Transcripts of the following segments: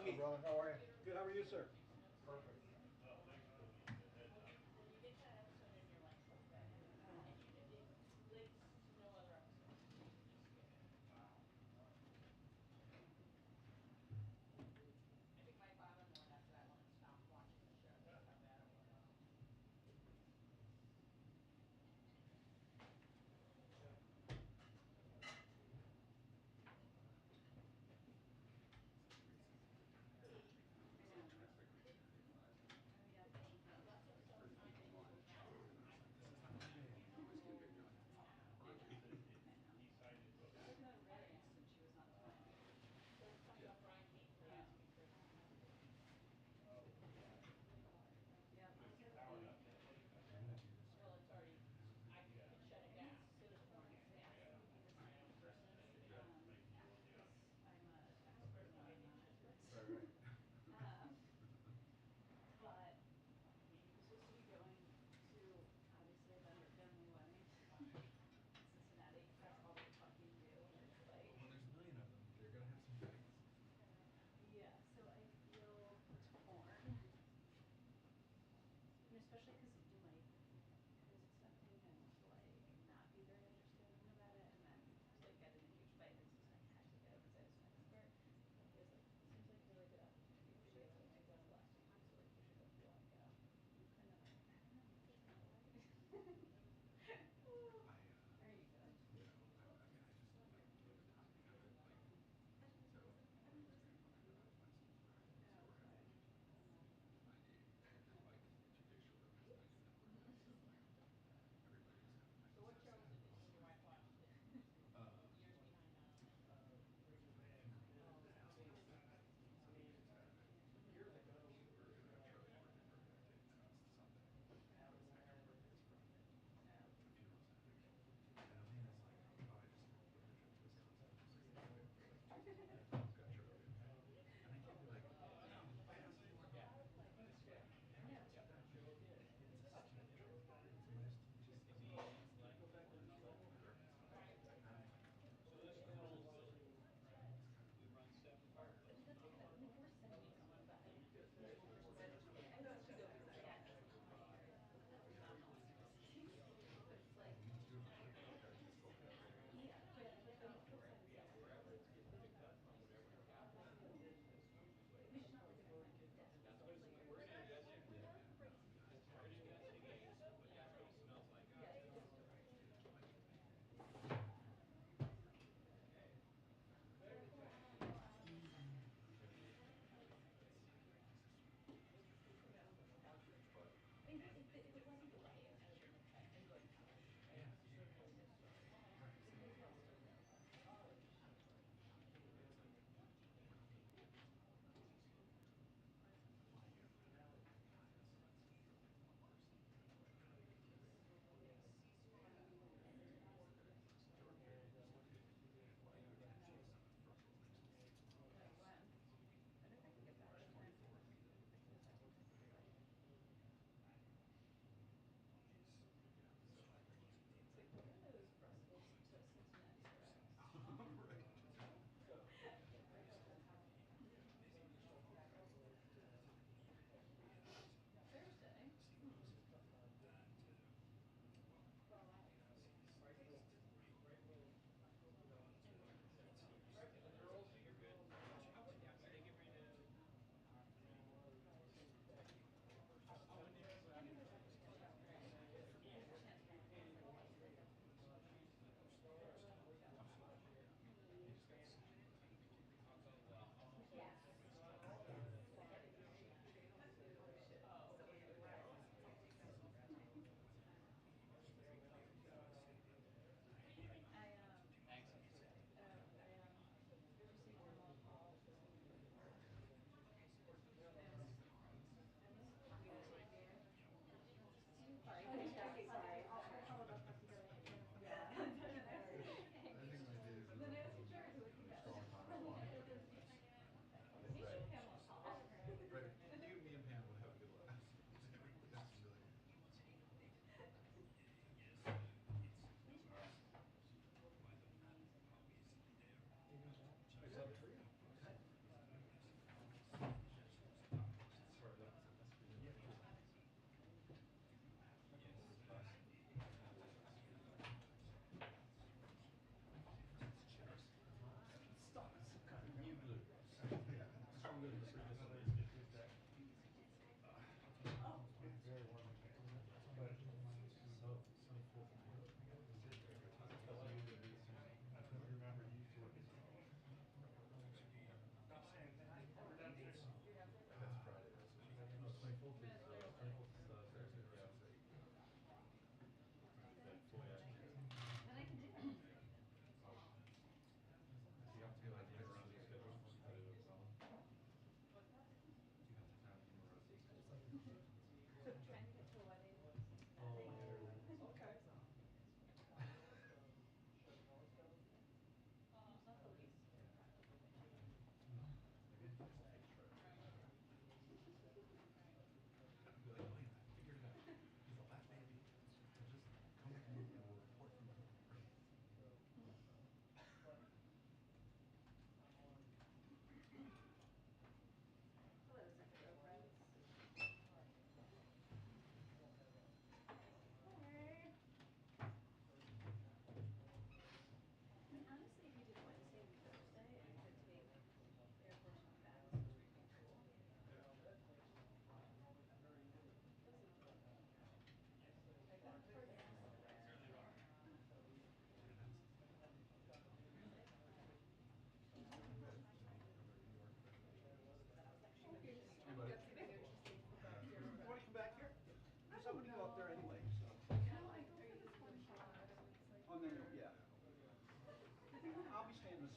Zalenski. Brother, how are you? Good, how are you, sir? Perfect. You get that episode in your life like that, and you it links to no other episode. So you can just skip it. Wow. I think my father-in-law after that one stopped watching the show. That's how bad it was.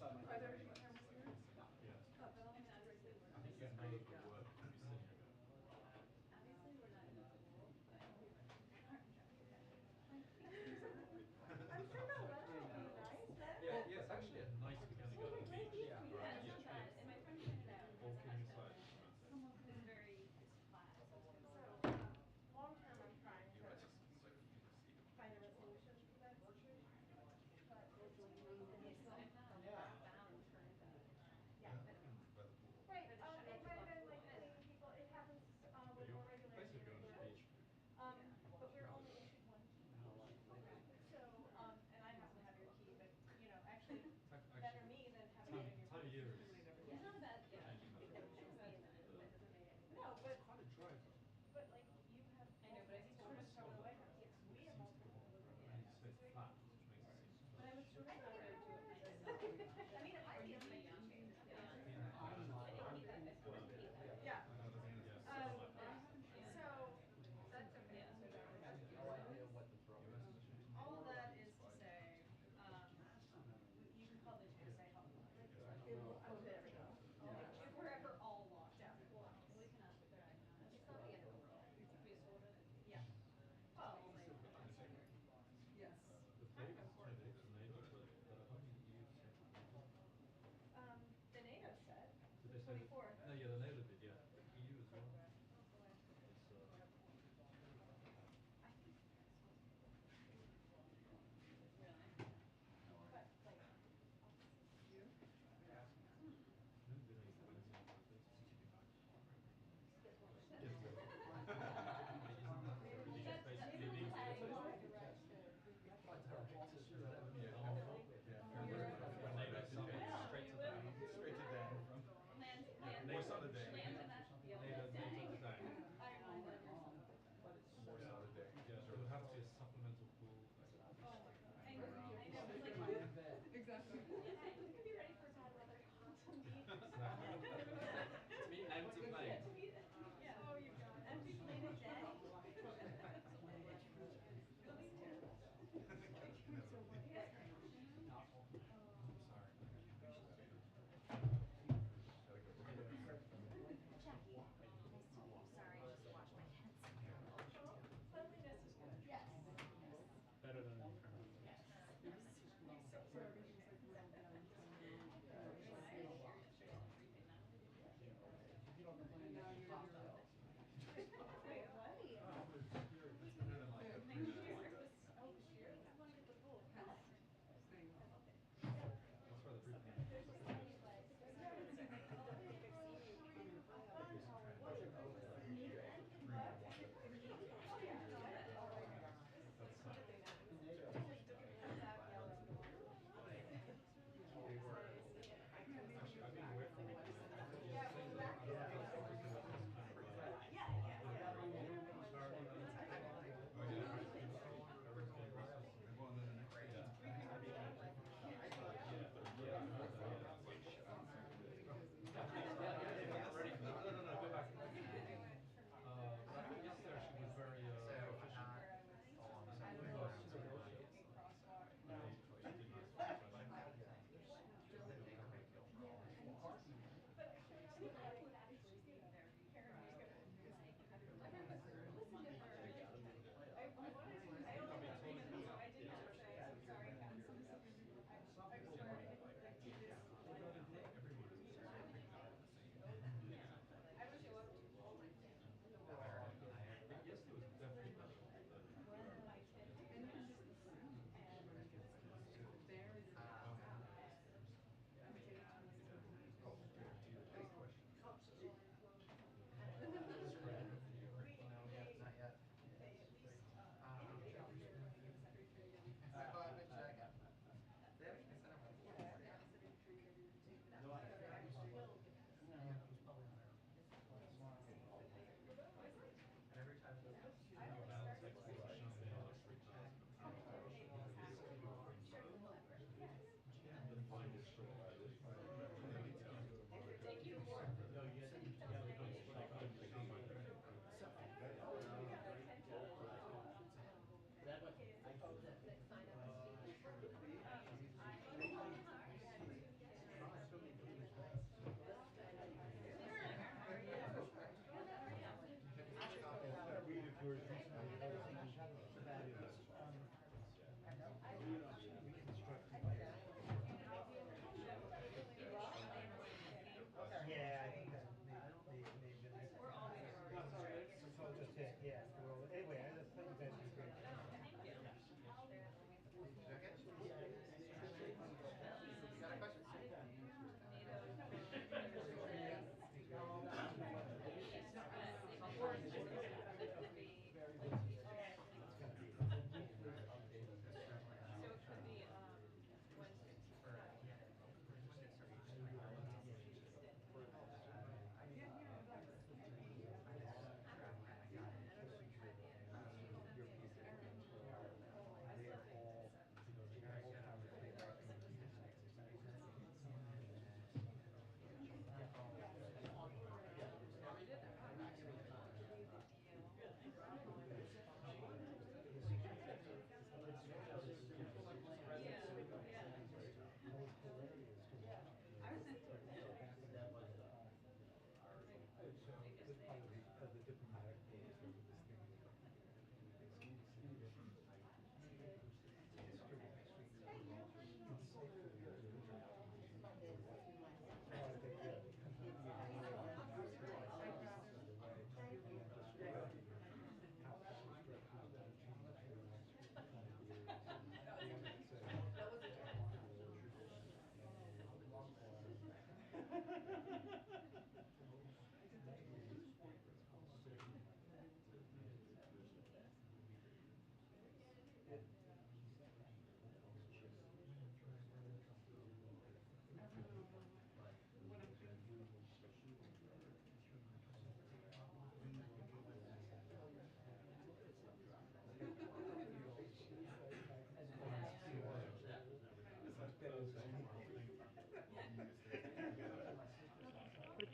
Are there short-term listeners? Yeah. Oh, then I'll I mean, have to obviously, break I think it's more of the work to be seen. obviously we're not in a school, but I'm sure they'll let us be nice, right? Yeah, yeah, it's actually a nice kind of Well, going great beach. people, yeah, it's yeah. not bad. And my friend pointed out, All it's a kidding hot aside, tub, it's and romantic. it's very, it's flat, so it's good. So, long-term, I'm trying to find a resolution for that situation. But it's I'm not bound to yeah. Right, it might have been like cleaning people, it happens with You're more regularity basically than going it to the would. beach. But we're only issued one key. So, and I happen to have your key, but, you know, actually, better me than having it in your. Time of year is It's not a bad, yeah. changing that. No, but, It's quite a drive though. but like, you have. I know, but I think multiple sort of living away. Yes, we It have seems to multiple go on. living And away. you say it's flat, which makes it seem But I was sort of not ready to it. I mean, it might be. Or you might change. Yeah. Yeah. So, that's okay. Yeah, so that was. No idea what the program is. All of that is to say, you can call the GSA helpline. Oh, there we go. If we're ever all locked out, Yeah. we can ask for diagnosis. It's not the end of the world. We sort of. Yeah. Well, Yes. The fate is changing, it's NATO, but how many EU the NATO said, Did they say 24th. No, yeah, the NATO did, yeah. But EU as well. Oh, boy. It's, I think. Really? But, like. You? who's been anything like this? Yes. Isn't that basically being Nato Summit, straight to that. Plans More on Sunday.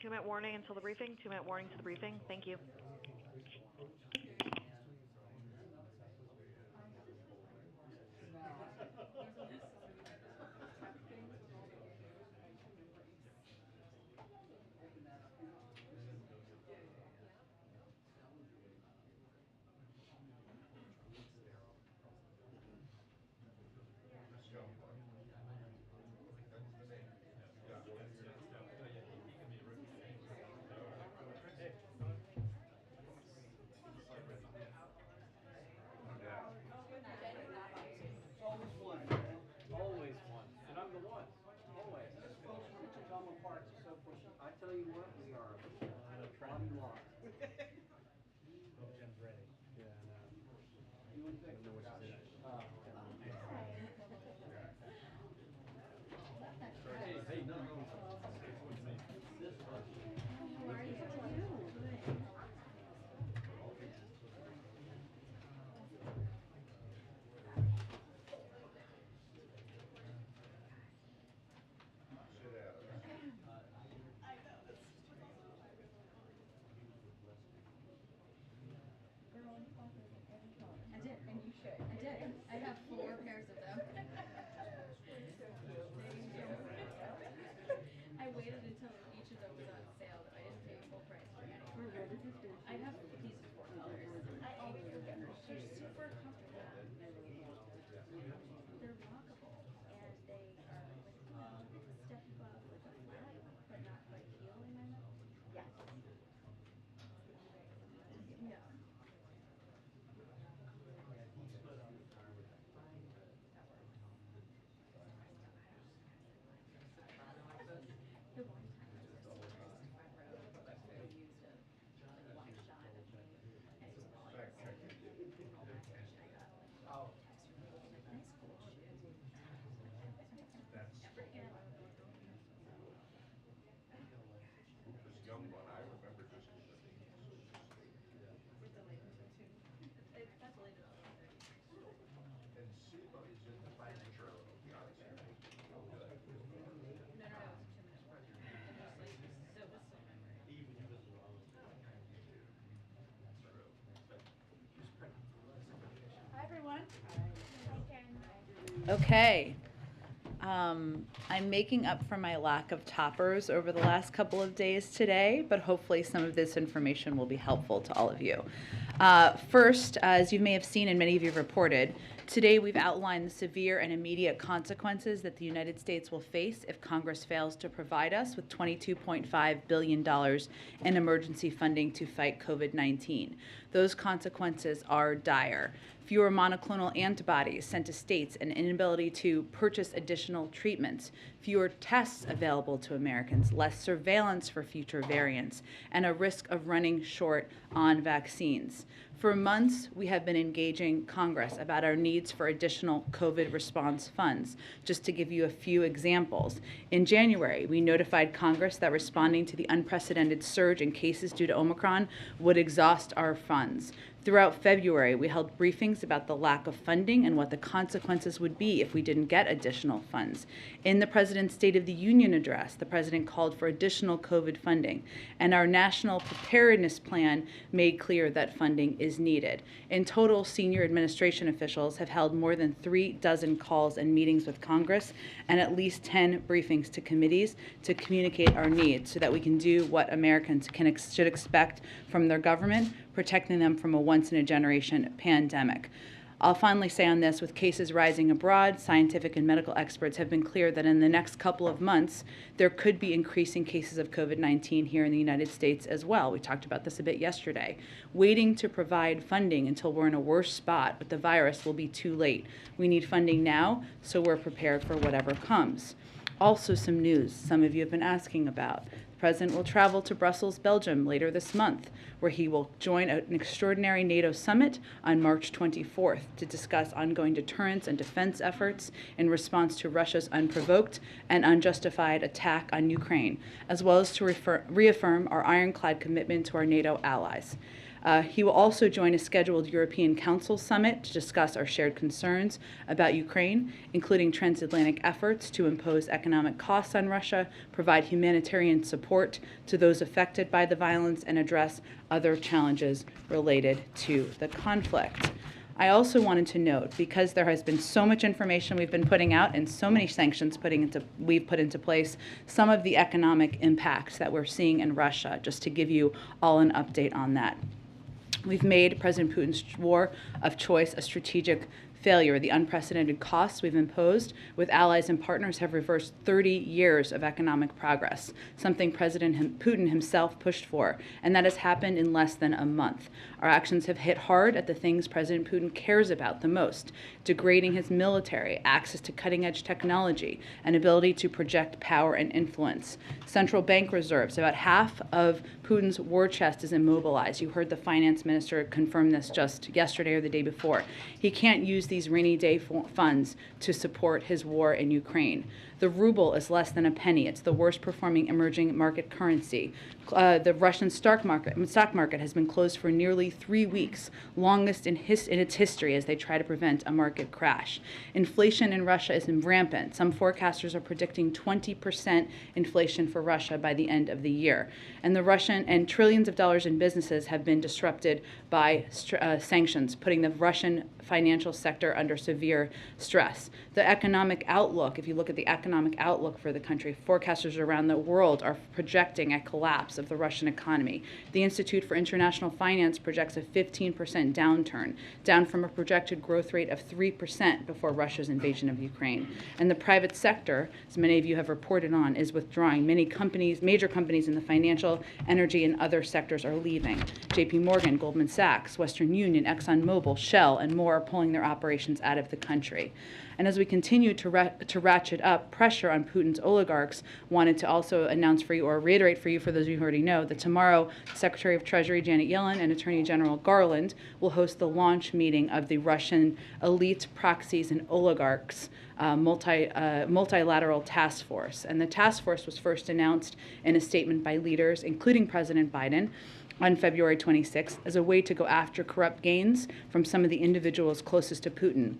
2-minute warning until the briefing. 2-minute warning to the briefing. Thank you. Always one, man. Always one. And I'm the one. Always. Folks with the common parts are so pushy. I tell you what, we are a trotty lot. Hope Jen's ready. Yeah, I know. You and Vic. Know what she said. Hey, no. I did, and you should. I did. I have 4 pairs of them. I waited until each of them was on sale, though. I didn't pay full price for any. I have these 4 colors. I always forget her. They're super comfortable. They're rockable, and they are like a step above like a flat, but not quite heel in my mouth. Yes. No. The one time I was surprised in front row, they used a like one shot of me, and it's all I got like text from people like nice cool shoes. This young one, I remember just as the name was so distinct. We're delayed until 2. That's delayed until 1:30. And SEMA is in the manager of the Odyssey. No, it's a 2-minute program. And just like, so this is my Hi, everyone. Okay. I'm making up for my lack of toppers over the last couple of days today, but hopefully some of this information will be helpful to all of you. First, as you may have seen and many of you have reported, today we've outlined the severe and immediate consequences that the United States will face if Congress fails to provide us with $22.5 billion in emergency funding to fight COVID-19. Those consequences are dire. Fewer monoclonal antibodies sent to states, an inability to purchase additional treatments, fewer tests available to Americans, less surveillance for future variants, and a risk of running short on vaccines. For months, we have been engaging Congress about our needs for additional COVID response funds. Just to give you a few examples, in January, we notified Congress that responding to the unprecedented surge in cases due to Omicron would exhaust our funds. Throughout February, we held briefings about the lack of funding and what the consequences would be if we didn't get additional funds. In the President's State of the Union address, the President called for additional COVID funding, and our National Preparedness Plan made clear that funding is needed. In total, senior administration officials have held more than 36 calls and meetings with Congress and at least 10 briefings to committees to communicate our needs so that we can do what Americans should expect from their government, protecting them from a once-in-a-generation pandemic. I'll finally say on this, with cases rising abroad, scientific and medical experts have been clear that in the next couple of months, there could be increasing cases of COVID-19 here in the United States as well. We talked about this a bit yesterday. Waiting to provide funding until we're in a worse spot with the virus will be too late. We need funding now, so we're prepared for whatever comes. Also, some news some of you have been asking about. The President will travel to Brussels, Belgium later this month, where he will join an extraordinary NATO summit on March 24th to discuss ongoing deterrence and defense efforts in response to Russia's unprovoked and unjustified attack on Ukraine, as well as to reaffirm our ironclad commitment to our NATO allies. He will also join a scheduled European Council summit to discuss our shared concerns about Ukraine, including transatlantic efforts to impose economic costs on Russia, provide humanitarian support to those affected by the violence, and address other challenges related to the conflict. I also wanted to note, because there has been so much information we've been putting out and so many sanctions we've put into place, some of the economic impacts that we're seeing in Russia, just to give you all an update on that. We've made President Putin's war of choice a strategic failure. The unprecedented costs we've imposed with allies and partners have reversed 30 years of economic progress, something President Putin himself pushed for, and that has happened in less than a month. Our actions have hit hard at the things President Putin cares about the most: degrading his military, access to cutting-edge technology, and ability to project power and influence. Central bank reserves, about half of Putin's war chest is immobilized. You heard the finance minister confirm this just yesterday or the day before. He can't use these rainy day funds to support his war in Ukraine. The ruble is less than a penny. It's the worst performing emerging market currency. The Russian stock market has been closed for nearly 3 weeks, longest in its history, as they try to prevent a market crash. Inflation in Russia is rampant. Some forecasters are predicting 20% inflation for Russia by the end of the year. And trillions of dollars in businesses have been disrupted by sanctions, putting the Russian financial sector under severe stress. The economic outlook, if you look at the economic outlook for the country, forecasters around the world are projecting a collapse of the Russian economy. The Institute for International Finance projects a 15% downturn, down from a projected growth rate of 3% before Russia's invasion of Ukraine. And the private sector, as many of you have reported on, is withdrawing. Many companies, major companies in the financial, energy, and other sectors are leaving. JP Morgan, Goldman Sachs, Western Union, ExxonMobil, Shell, and more are pulling their operations out of the country. And as we continue to ratchet up pressure on Putin's oligarchs, wanted to also announce for you, or reiterate for you, for those of you who already know, that tomorrow Secretary of Treasury Janet Yellen and Attorney General Garland will host the launch meeting of the Russian elite proxies and oligarchs multilateral task force. And the task force was first announced in a statement by leaders, including President Biden, on February 26th, as a way to go after corrupt gains from some of the individuals closest to Putin,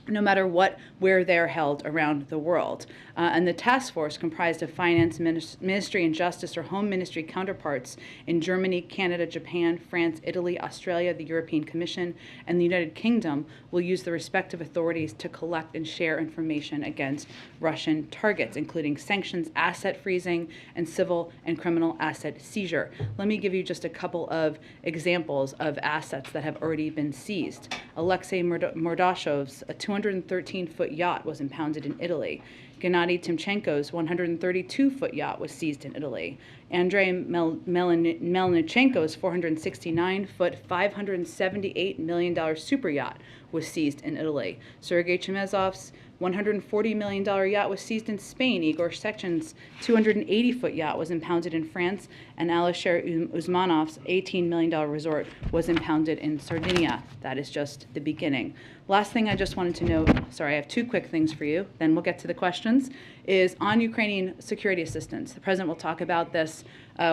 no matter where they're held around the world. And the task force, comprised of finance ministry and justice or home ministry counterparts in Germany, Canada, Japan, France, Italy, Australia, the European Commission, and the United Kingdom, will use the respective authorities to collect and share information against Russian targets, including sanctions, asset freezing, and civil and criminal asset seizure. Let me give you just a couple of examples of assets that have already been seized. Alexei Mordashev's 213-foot yacht was impounded in Italy. Gennady Timchenko's 132-foot yacht was seized in Italy. Andrei Melnichenko's 469-foot, $578 million super yacht was seized in Italy. Sergei Chemezov's $140 million yacht was seized in Spain. Igor Sechen's 280-foot yacht was impounded in France, and Alisher Usmanov's $18 million resort was impounded in Sardinia. That is just the beginning. Last thing I just wanted to note, sorry, I have two quick things for you, then we'll get to the questions, is on Ukrainian security assistance. The President will talk about this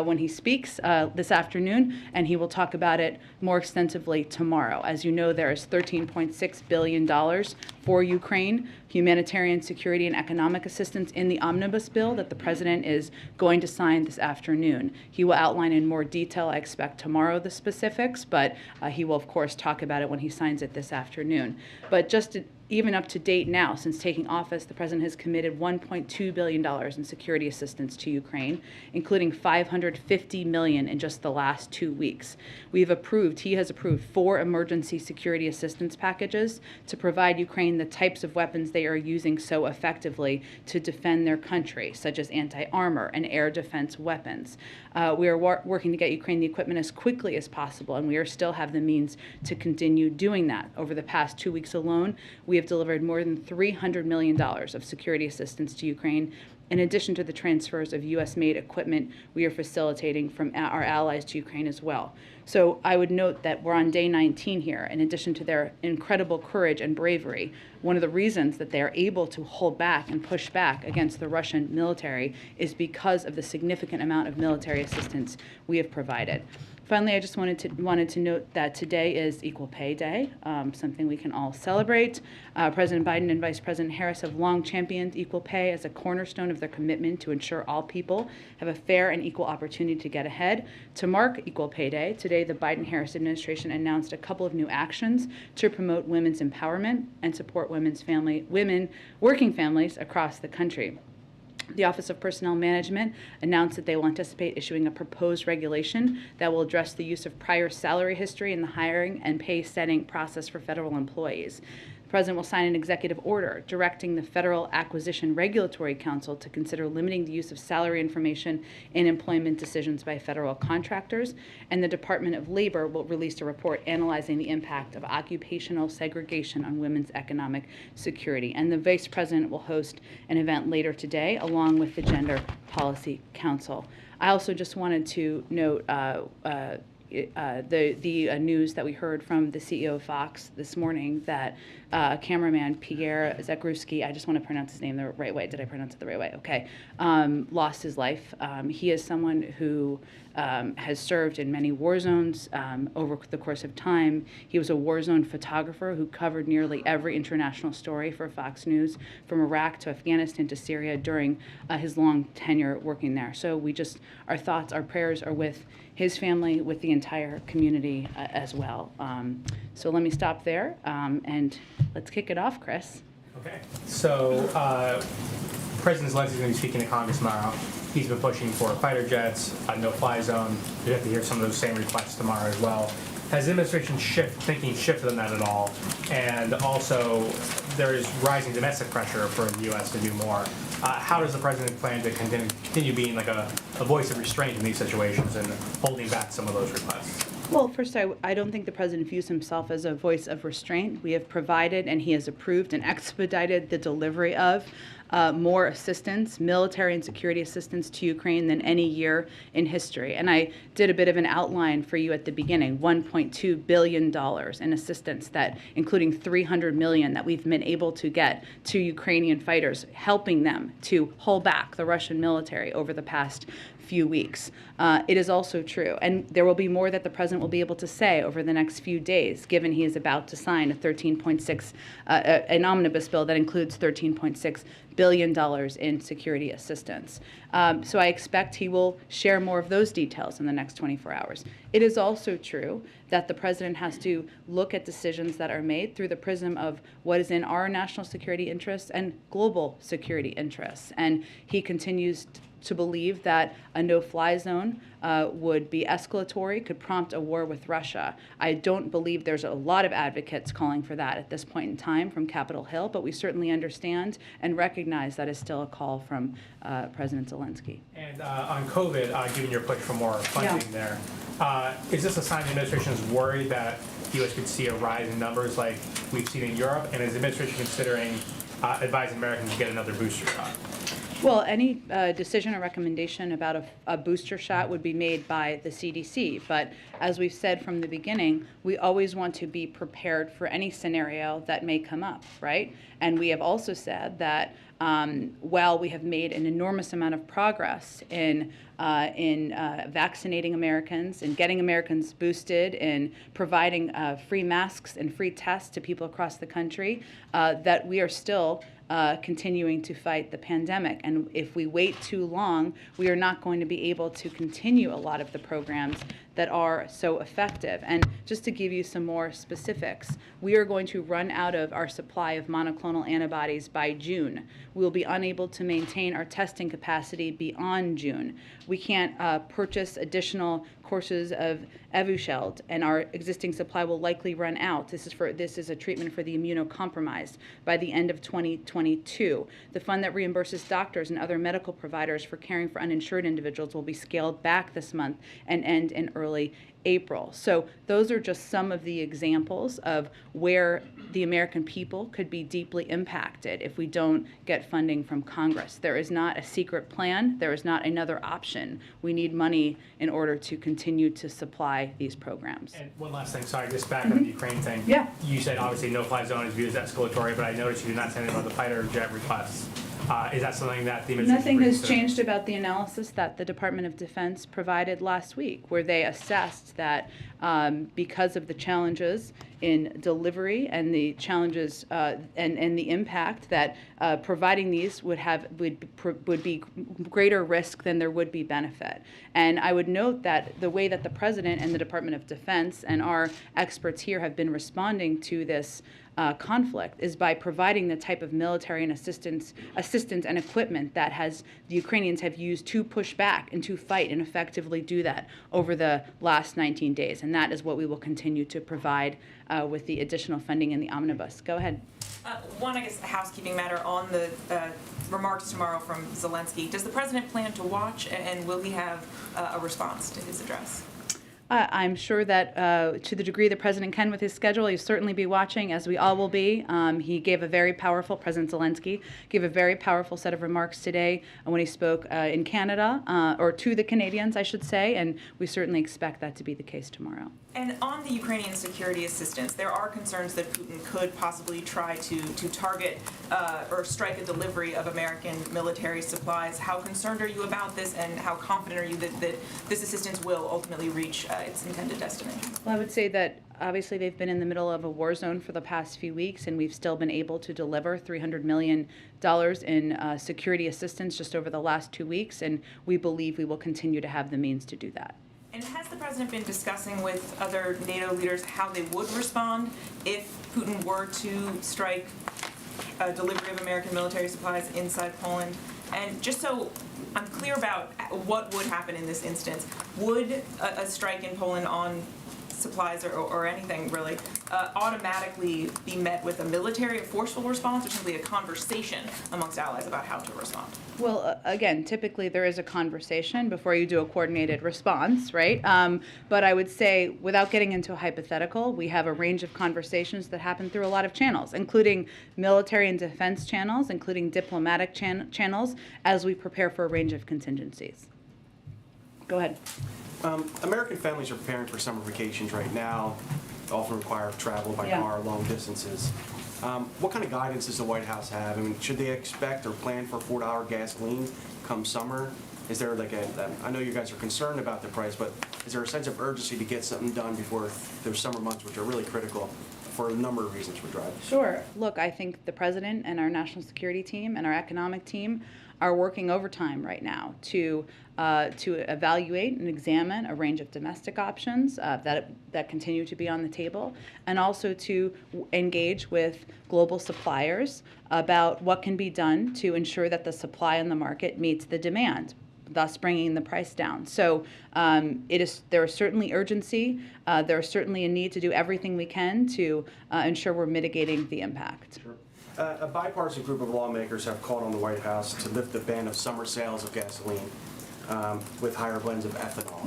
when he speaks this afternoon, and he will talk about it more extensively tomorrow. As you know, there is $13.6 billion for Ukraine, humanitarian, security, and economic assistance in the omnibus bill that the President is going to sign this afternoon. He will outline in more detail, I expect tomorrow, the specifics, but he will, of course, talk about it when he signs it this afternoon. But even up to date now, since taking office, the President has committed $1.2 billion in security assistance to Ukraine, including $550 million in just the last 2 weeks. He has approved 4 emergency security assistance packages to provide Ukraine the types of weapons they are using so effectively to defend their country, such as anti-armor and air defense weapons. We are working to get Ukraine the equipment as quickly as possible, and we still have the means to continue doing that. Over the past 2 weeks alone, we have delivered more than $300 million of security assistance to Ukraine, in addition to the transfers of U.S.-made equipment we are facilitating from our allies to Ukraine as well. So I would note that we're on day 19 here. In addition to their incredible courage and bravery, one of the reasons that they are able to hold back and push back against the Russian military is because of the significant amount of military assistance we have provided. Finally, I just wanted to note that today is Equal Pay Day, something we can all celebrate. President Biden and Vice President Harris have long championed equal pay as a cornerstone of their commitment to ensure all people have a fair and equal opportunity to get ahead. To mark Equal Pay Day, today the Biden-Harris administration announced a couple of new actions to promote women's empowerment and support women working families across the country. The Office of Personnel Management announced that they will anticipate issuing a proposed regulation that will address the use of prior salary history in the hiring and pay setting process for federal employees. The President will sign an executive order directing the Federal Acquisition Regulatory Council to consider limiting the use of salary information in employment decisions by federal contractors, and the Department of Labor will release a report analyzing the impact of occupational segregation on women's economic security. And the Vice President will host an event later today along with the Gender Policy Council. I also just wanted to note the news that we heard from the CEO of Fox this morning that cameraman Pierre Zakrzewski, I just want to pronounce his name the right way. Did I pronounce it the right way? Okay. Lost his life. He is someone who has served in many war zones over the course of time. He was a war zone photographer who covered nearly every international story for Fox News, from Iraq to Afghanistan to Syria during his long tenure working there. So our thoughts, our prayers are with his family, with the entire community as well. So let me stop there and let's kick it off, Chris. Okay. So President Zalenski is going to be speaking to Congress tomorrow. He's been pushing for fighter jets, a no-fly zone. You have to hear some of those same requests tomorrow as well. Has the administration thinking shifted on that at all? And also, there is rising domestic pressure for the U.S. to do more. How does the president plan to continue being like a voice of restraint in these situations and holding back some of those requests? Well, first, I don't think the president views himself as a voice of restraint. We have provided and he has approved and expedited the delivery of more assistance, military and security assistance to Ukraine than any year in history. And I did a bit of an outline for you at the beginning, $1.2 billion in assistance, that including $300 million that we've been able to get to Ukrainian fighters, helping them to hold back the Russian military over the past few weeks. It is also true, and there will be more that the president will be able to say over the next few days, given he is about to sign a 13.6, an omnibus bill that includes $13.6 billion in security assistance. So I expect he will share more of those details in the next 24 hours. It is also true that the president has to look at decisions that are made through the prism of what is in our national security interests and global security interests. And he continues to believe that a no-fly zone would be escalatory, could prompt a war with Russia. I don't believe there's a lot of advocates calling for that at this point in time from Capitol Hill, but we certainly understand and recognize that is still a call from President Zalenski. And on COVID, given your push for more funding there, is this a sign the administration is worried that the U.S. could see a rise in numbers like we've seen in Europe? And is the administration considering advising Americans to get another booster shot? Well, any decision or recommendation about a booster shot would be made by the CDC. But as we've said from the beginning, we always want to be prepared for any scenario that may come up, right? And we have also said that while we have made an enormous amount of progress in vaccinating Americans and getting Americans boosted and providing free masks and free tests to people across the country, that we are still continuing to fight the pandemic. And if we wait too long, we are not going to be able to continue a lot of the programs that are so effective. And just to give you some more specifics, we are going to run out of our supply of monoclonal antibodies by June. We will be unable to maintain our testing capacity beyond June. We can't purchase additional courses of Evusheld, and our existing supply will likely run out. This is a treatment for the immunocompromised by the end of 2021. 2022. The fund that reimburses doctors and other medical providers for caring for uninsured individuals will be scaled back this month and end in early April. So those are just some of the examples of where the American people could be deeply impacted if we don't get funding from Congress. There is not a secret plan. There is not another option. We need money in order to continue to supply these programs. And one last thing, sorry, just back on the Ukraine thing. Yeah. You said obviously no-fly zone is viewed as escalatory, but I noticed you did not say anything about the fighter jet requests. Is that something that the administration Nothing brings has to- changed about the analysis that the Department of Defense provided last week, where they assessed that because of the challenges in delivery and the challenges and the impact that providing these would be greater risk than there would be benefit. And I would note that the way that the President and the Department of Defense and our experts here have been responding to this conflict is by providing the type of military and assistance and equipment that the Ukrainians have used to push back and to fight and effectively do that over the last 19 days. And that is what we will continue to provide with the additional funding in the omnibus. Go ahead. One, I guess, a housekeeping matter on the remarks tomorrow from Zalenski. Does the president plan to watch, and will he have a response to his address? I'm sure that to the degree the president can with his schedule, he'll certainly be watching, as we all will be. He gave a very powerful, President Zelensky gave a very powerful set of remarks today when he spoke in Canada, or to the Canadians, I should say, and we certainly expect that to be the case tomorrow. And on the Ukrainian security assistance, there are concerns that Putin could possibly try to target or strike a delivery of American military supplies. How concerned are you about this, and how confident are you that this assistance will ultimately reach its intended destination? Well, I would say that obviously they've been in the middle of a war zone for the past few weeks, and we've still been able to deliver $300 million in security assistance just over the last 2 weeks, and we believe we will continue to have the means to do that. And has the president been discussing with other NATO leaders how they would respond if Putin were to strike a delivery of American military supplies inside Poland? And just so I'm clear about what would happen in this instance, would a strike in Poland on supplies or anything really automatically be met with a forceful response, or simply a conversation amongst allies about how to respond? Well, again, typically there is a conversation before you do a coordinated response, right? But I would say, without getting into a hypothetical, we have a range of conversations that happen through a lot of channels, including military and defense channels, including diplomatic channels, as we prepare for a range of contingencies. Go ahead. American families are preparing for summer vacations right now, often require travel by car long distances. What kind of guidance does the White House have? I mean, should they expect or plan for $4 gasoline come summer? Is there I know you guys are concerned about the price, but is there a sense of urgency to get something done before those summer months, which are really critical for a number of reasons for drivers? Sure. Look, I think the president and our national security team and our economic team are working overtime right now to evaluate and examine a range of domestic options that continue to be on the table, and also to engage with global suppliers about what can be done to ensure that the supply in the market meets the demand, thus bringing the price down. So there is certainly urgency. There is certainly a need to do everything we can to ensure we're mitigating the impact. Sure. A bipartisan group of lawmakers have called on the White House to lift the ban of summer sales of gasoline with higher blends of ethanol.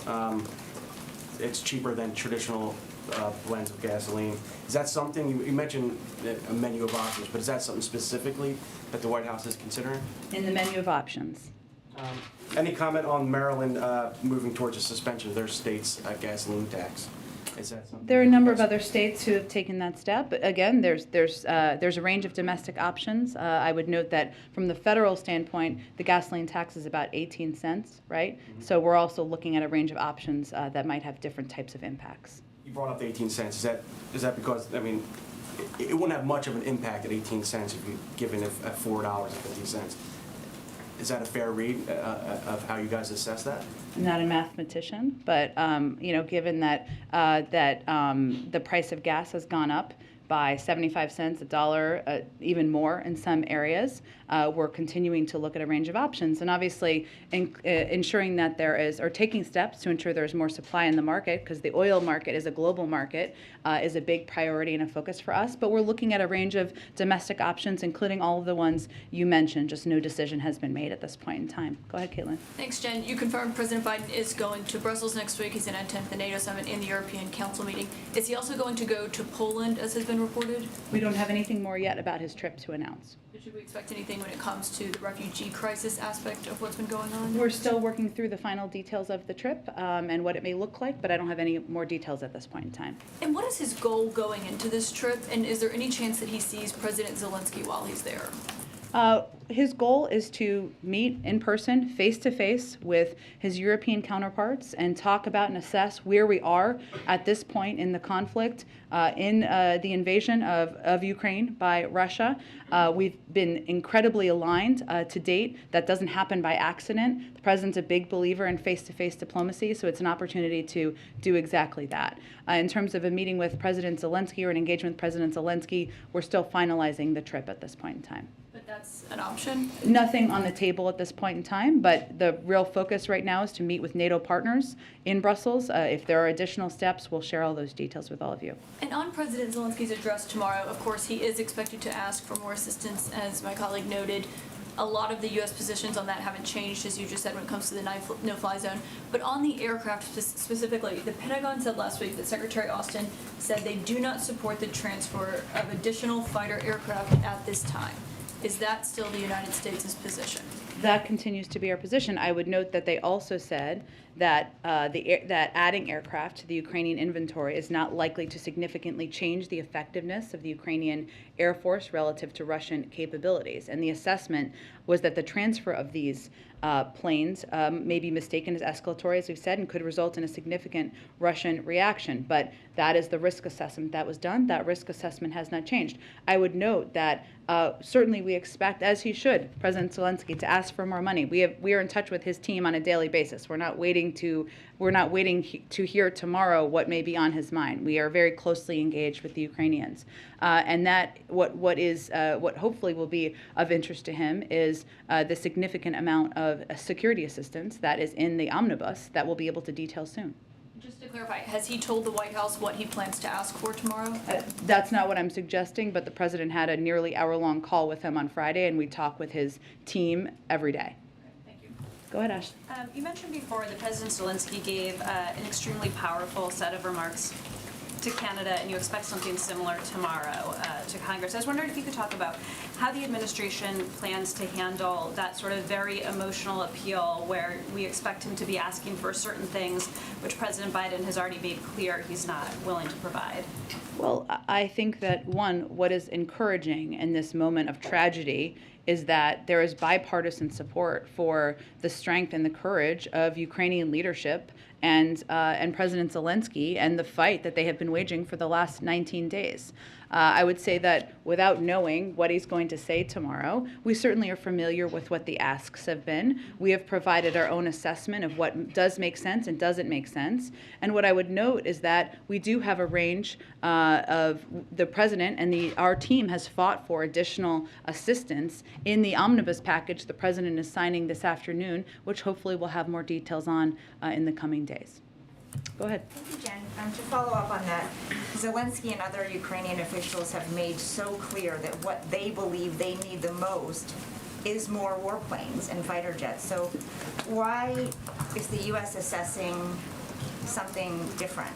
Mm-hmm. It's cheaper than traditional blends of gasoline. Is that something, you mentioned a menu of options, but is that something specifically that the White House is considering? In the menu of options. Any comment on Maryland moving towards a suspension of their state's gasoline tax? Is that something? There are a number of other states who have taken that step. But again, there's a range of domestic options. I would note that from the federal standpoint, the gasoline tax is about 18 cents, right? Mm-hmm. So we're also looking at a range of options that might have different types of impacts. You brought up the 18 cents. Is that because, I mean, it wouldn't have much of an impact at 18 cents if you given it at $4.50. Is that a fair read of how you guys assess that? I'm not a mathematician, but given that the price of gas has gone up by 75 cents, a dollar, even more in some areas. We're continuing to look at a range of options, and obviously ensuring that there is, or taking steps to ensure there's more supply in the market, because the oil market is a global market, is a big priority and a focus for us. But we're looking at a range of domestic options, including all of the ones you mentioned. Just no decision has been made at this point in time. Go ahead, Caitlin. Thanks, Jen. You confirmed President Biden is going to Brussels next week. He's going to attend the NATO Summit and the European Council meeting. Is he also going to go to Poland, as has been reported? We don't have anything more yet about his trip to announce. Should we expect anything when it comes to the refugee crisis aspect of what's been going on? We're still working through the final details of the trip and what it may look like, but I don't have any more details at this point in time. And what is his goal going into this trip? And is there any chance that he sees President Zelensky while he's there? His goal is to meet in person, face-to-face, with his European counterparts and talk about and assess where we are at this point in the conflict, in the invasion of Ukraine by Russia. We've been incredibly aligned to date. That doesn't happen by accident. The president's a big believer in face-to-face diplomacy, so it's an opportunity to do exactly that. In terms of a meeting with President Zelensky or an engagement with President Zelensky, we're still finalizing the trip at this point in time. But that's an option? Nothing on the table at this point in time, but the real focus right now is to meet with NATO partners in Brussels. If there are additional steps, we'll share all those details with all of you. And on President Zelensky's address tomorrow, of course, he is expected to ask for more assistance, as my colleague noted. A lot of the U.S. positions on that haven't changed, as you just said, when it comes to the no-fly zone. But on the aircraft specifically, the Pentagon said last week that Secretary Austin said they do not support the transfer of additional fighter aircraft at this time. Is that still the United States' position? That continues to be our position. I would note that they also said that that adding aircraft to the Ukrainian inventory is not likely to significantly change the effectiveness of the Ukrainian Air Force relative to Russian capabilities. And the assessment was that the transfer of these planes may be mistaken as escalatory, as we've said, and could result in a significant Russian reaction. But that is the risk assessment that was done. That risk assessment has not changed. I would note that certainly we expect, as he should, President Zelensky, to ask for more money. We are in touch with his team on a daily basis. We're not waiting to hear tomorrow what may be on his mind. We are very closely engaged with the Ukrainians, and that what hopefully will be of interest to him is the significant amount of security assistance that is in the omnibus that we'll be able to detail soon. Just to clarify, has he told the White House what he plans to ask for tomorrow? That's not what I'm suggesting, but the president had a nearly hour-long call with him on Friday, and we talk with his team every day. Thank you. Go ahead, Ash. You mentioned before that President Zelensky gave an extremely powerful set of remarks to Canada, and you expect something similar tomorrow to Congress. I was wondering if you could talk about how the administration plans to handle that sort of very emotional appeal where we expect him to be asking for certain things which President Biden has already made clear he's not willing to provide. Well, I think that, one, what is encouraging in this moment of tragedy is that there is bipartisan support for the strength and the courage of Ukrainian leadership and President Zelensky and the fight that they have been waging for the last 19 days. I would say that without knowing what he's going to say tomorrow, we certainly are familiar with what the asks have been. We have provided our own assessment of what does make sense and doesn't make sense. And what I would note is that we do have a range of the president and our team has fought for additional assistance in the omnibus package the president is signing this afternoon, which hopefully we'll have more details on in the coming days. Go ahead. Thank you, Jen. To follow up on that, Zelensky and other Ukrainian officials have made so clear that what they believe they need the most is more warplanes and fighter jets. So why is the U.S. assessing something different?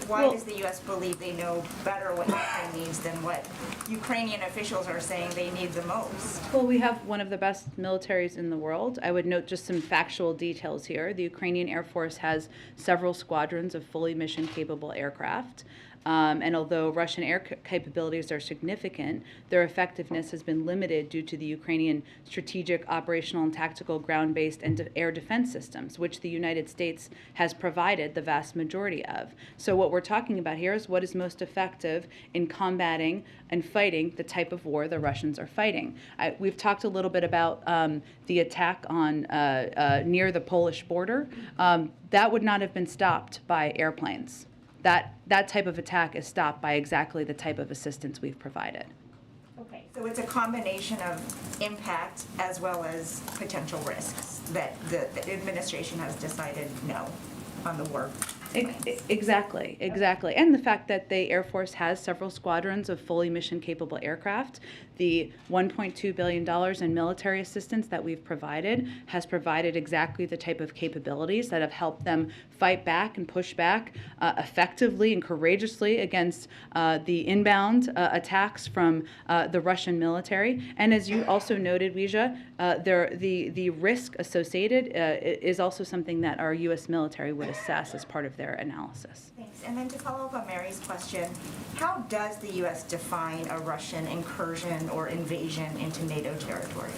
Why does the U.S. believe they know better what Ukraine needs than what Ukrainian officials are saying they need the most? Well, we have one of the best militaries in the world. I would note just some factual details here. The Ukrainian Air Force has several squadrons of fully mission-capable aircraft. And although Russian air capabilities are significant, their effectiveness has been limited due to the Ukrainian strategic, operational, and tactical ground-based and air defense systems, which the United States has provided the vast majority of. So what we're talking about here is what is most effective in combating and fighting the type of war the Russians are fighting. We've talked a little bit about the attack on near the Polish border. That would not have been stopped by airplanes. that type of attack is stopped by exactly the type of assistance we've provided. Okay, so it's a combination of impact as well as potential risks that the administration has decided no on the war. Exactly. And the fact that the Air Force has several squadrons of fully mission-capable aircraft, the $1.2 billion in military assistance that we've provided has provided exactly the type of capabilities that have helped them fight back and push back effectively and courageously against the inbound attacks from the Russian military. And as you also noted, Weijia, the risk associated is also something that our U.S. military would assess as part of their analysis. Thanks. And then to follow up on Mary's question, how does the U.S. define a Russian incursion or invasion into NATO territory?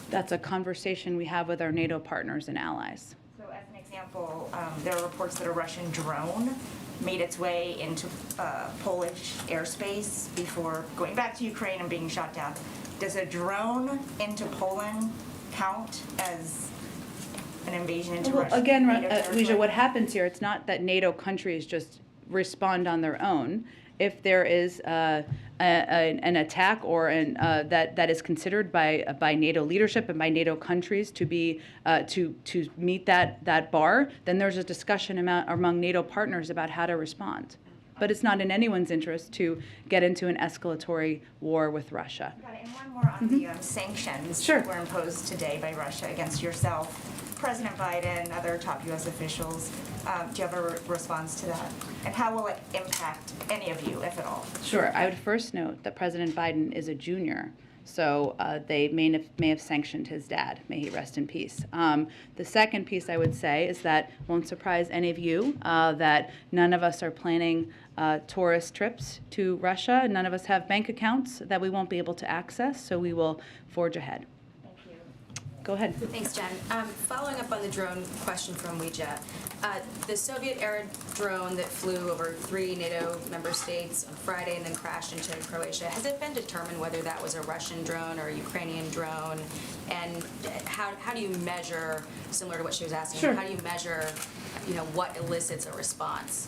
That's a conversation we have with our NATO partners and allies. So as an example, there are reports that a Russian drone made its way into Polish airspace before going back to Ukraine and being shot down. Does a drone into Poland count as an invasion into Russia? Again, Weijia, what happens here, it's not that NATO countries just respond on their own. If there is an attack or that is considered by NATO leadership and by NATO countries to be to meet that bar, then there's a discussion among NATO partners about how to respond. But it's not in anyone's interest to get into an escalatory war with Russia. Got it. And one more on the sanctions that were imposed today by Russia against yourself, President Biden, other top U.S. officials. Do you have a response to that? And how will it impact any of you, if at all? Sure. I would first note that President Biden is a junior. So they may have sanctioned his dad. May he rest in peace. The second piece I would say is that won't surprise any of you that none of us are planning tourist trips to Russia. None of us have bank accounts that we won't be able to access, so we will forge ahead. Thank you. Go ahead. Thanks, Jen. Following up on the drone question from Weijia, the Soviet-era drone that flew over 3 NATO member states on Friday and then crashed into Croatia, has it been determined whether that was a Russian drone or a Ukrainian drone? And how do you measure, similar to what she was asking, how do you measure, what elicits a response?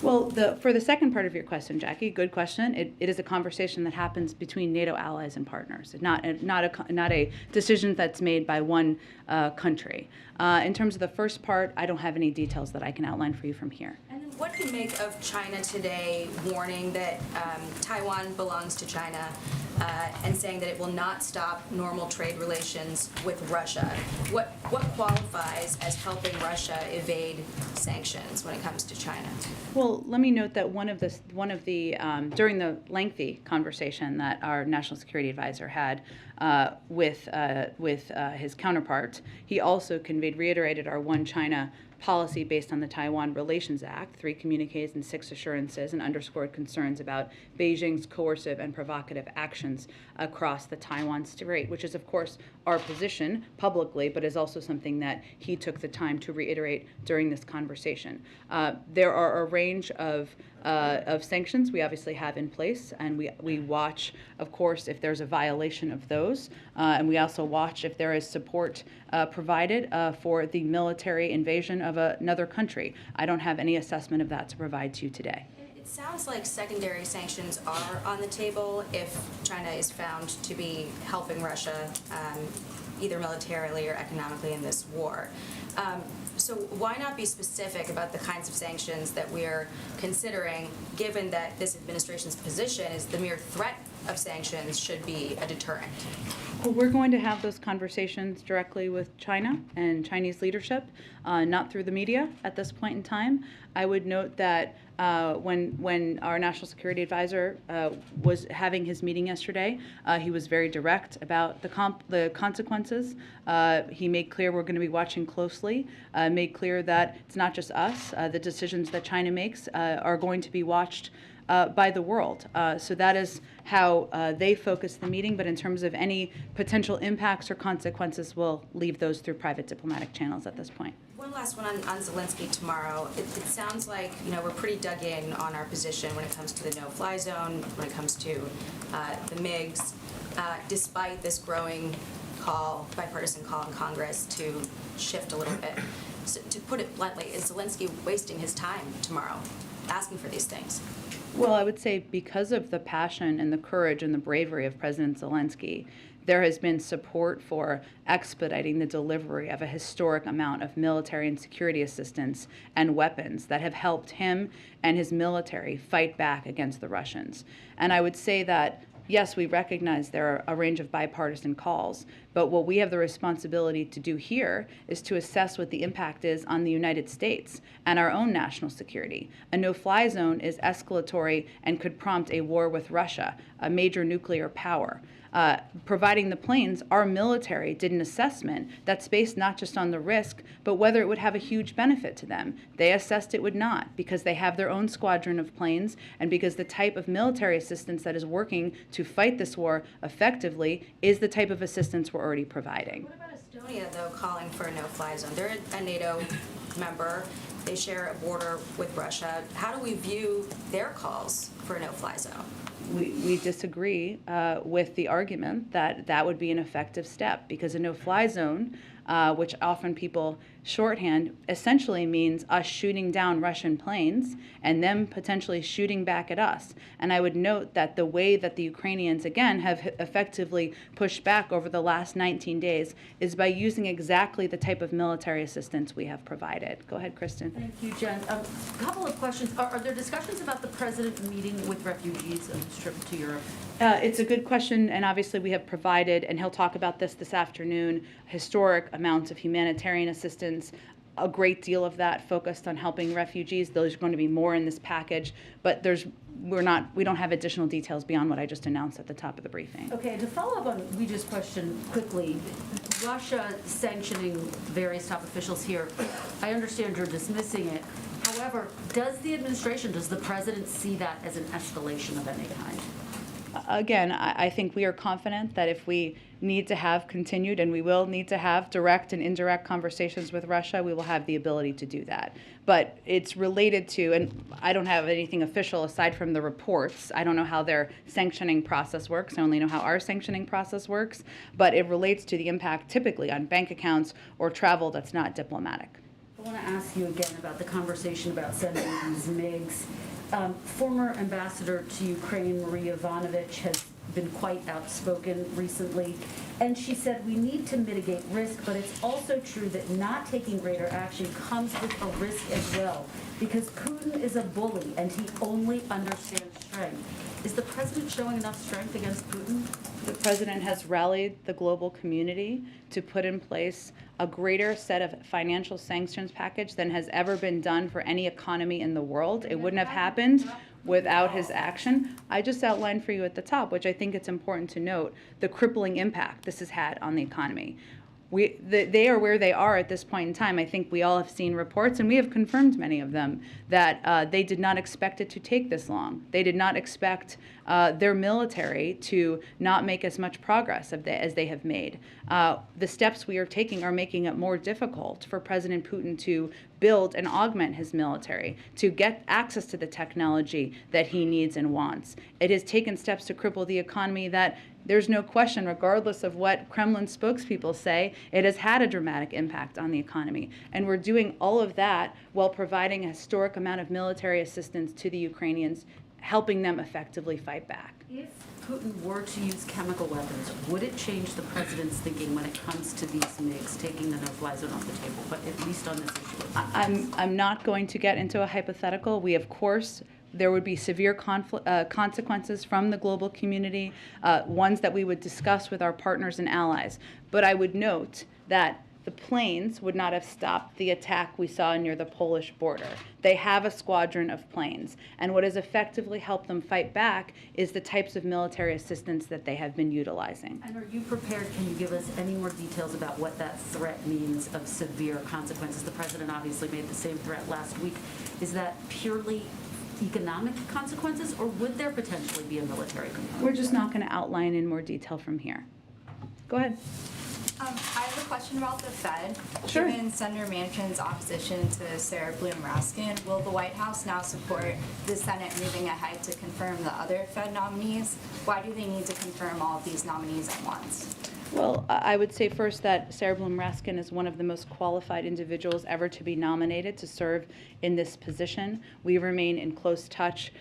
Well, for the second part of your question, Jackie, good question. It is a conversation that happens between NATO allies and partners, not a decision that's made by one country. In terms of the first part, I don't have any details that I can outline for you from here. And then what do you make of China today warning that Taiwan belongs to China and saying that it will not stop normal trade relations with Russia? What qualifies as helping Russia evade sanctions when it comes to China? Well, let me note that one of the during the lengthy conversation that our national security advisor had with his counterpart, he also reiterated our One China policy based on the Taiwan Relations Act, 3 communiques and 6 assurances, and underscored concerns about Beijing's coercive and provocative actions across the Taiwan Strait, which is, of course, our position publicly, but is also something that he took the time to reiterate during this conversation. There are a range of sanctions we obviously have in place, and we watch, of course, if there's a violation of those, and we also watch if there is support provided for the military invasion of another country. I don't have any assessment of that to provide to you today. It sounds like secondary sanctions are on the table if China is found to be helping Russia either militarily or economically in this war. So why not be specific about the kinds of sanctions that we're considering, given that this administration's position is the mere threat of sanctions should be a deterrent? Well, we're going to have those conversations directly with China and Chinese leadership, not through the media at this point in time. I would note that when our national security advisor was having his meeting yesterday, he was very direct about the consequences. He made clear we're going to be watching closely, made clear that it's not just us. The decisions that China makes are going to be watched by the world. So that is how they focus the meeting, but in terms of any potential impacts or consequences, we'll leave those through private diplomatic channels at this point. One last one on Zalenski tomorrow. It sounds like we're pretty dug in on our position when it comes to the no-fly zone, when it comes to the MiGs, despite this growing bipartisan call in Congress to shift a little bit. So, to put it bluntly, is Zelensky wasting his time tomorrow asking for these things? Well, I would say because of the passion and the courage and the bravery of President Zelensky, there has been support for expediting the delivery of a historic amount of military and security assistance and weapons that have helped him and his military fight back against the Russians. And I would say that, yes, we recognize there are a range of bipartisan calls, but what we have the responsibility to do here is to assess what the impact is on the United States and our own national security. A no-fly zone is escalatory and could prompt a war with Russia, a major nuclear power. Providing the planes, our military did an assessment that's based not just on the risk, but whether it would have a huge benefit to them. They assessed it would not, because they have their own squadron of planes, and because the type of military assistance that is working to fight this war effectively is the type of assistance we're already providing. What about Estonia, though, calling for a no-fly zone? They're a NATO member. They share a border with Russia. How do we view their calls for a no-fly zone? We disagree with the argument that that would be an effective step, because a no-fly zone, which often people shorthand, essentially means us shooting down Russian planes and them potentially shooting back at us. And I would note that the way that the Ukrainians, again, have effectively pushed back over the last 19 days is by using exactly the type of military assistance we have provided. Go ahead, Kristen. Thank you, Jen. A couple of questions. Are there discussions about the president meeting with refugees on his trip to Europe? It's a good question, and obviously we have provided, and he'll talk about this afternoon, historic amounts of humanitarian assistance, a great deal of that focused on helping refugees. There's going to be more in this package, but we don't have additional details beyond what I just announced at the top of the briefing. Okay, to follow up on Ouija's question quickly, Russia sanctioning various top officials here, I understand you're dismissing it. However, does the president see that as an escalation of any kind? Again, I think we are confident that if we need to have continued, and we will need to have direct and indirect conversations with Russia, we will have the ability to do that. But it's related to, and I don't have anything official aside from the reports. I don't know how their sanctioning process works. I only know how our sanctioning process works. But it relates to the impact typically on bank accounts or travel that's not diplomatic. I want to ask you again about the conversation about sending these MiGs. Former ambassador to Ukraine, Maria Ivanovich, has been quite outspoken recently, and she said we need to mitigate risk, but it's also true that not taking greater action comes with a risk as well, because Putin is a bully and he only understands strength. Is the president showing enough strength against Putin? The president has rallied the global community to put in place a greater set of financial sanctions package than has ever been done for any economy in the world. It wouldn't have happened without his action. I just outlined for you at the top, which I think it's important to note, the crippling impact this has had on the economy. They are where they are at this point in time. I think we all have seen reports, and we have confirmed many of them, that they did not expect it to take this long. They did not expect their military to not make as much progress as they have made. The steps we are taking are making it more difficult for President Putin to build and augment his military, to get access to the technology that he needs and wants. It has taken steps to cripple the economy that there's no question, regardless of what Kremlin spokespeople say, it has had a dramatic impact on the economy. And we're doing all of that while providing a historic amount of military assistance to the Ukrainians, helping them effectively fight back. If Putin were to use chemical weapons, would it change the president's thinking when it comes to these MiGs, taking the no-fly zone off the table, but at least on this issue? I'm not going to get into a hypothetical. We, of course, there would be severe consequences from the global community, ones that we would discuss with our partners and allies. But I would note that the planes would not have stopped the attack we saw near the Polish border. They have a squadron of planes, and what has effectively helped them fight back is the types of military assistance that they have been utilizing. And are you prepared, can you give us any more details about what that threat means of severe consequences? The president obviously made the same threat last week. Is that purely economic consequences, or would there potentially be a military component? We're just not going to outline in more detail from here. Go ahead. I have a question about the Fed. Sure. Given Senator Manchin's opposition to Sarah Bloom Raskin, will the White House now support the Senate moving ahead to confirm the other Fed nominees? Why do they need to confirm all of these nominees at once? Well, I would say first that Sarah Bloom Raskin is one of the most qualified individuals ever to be nominated to serve in this position. We remain in close touch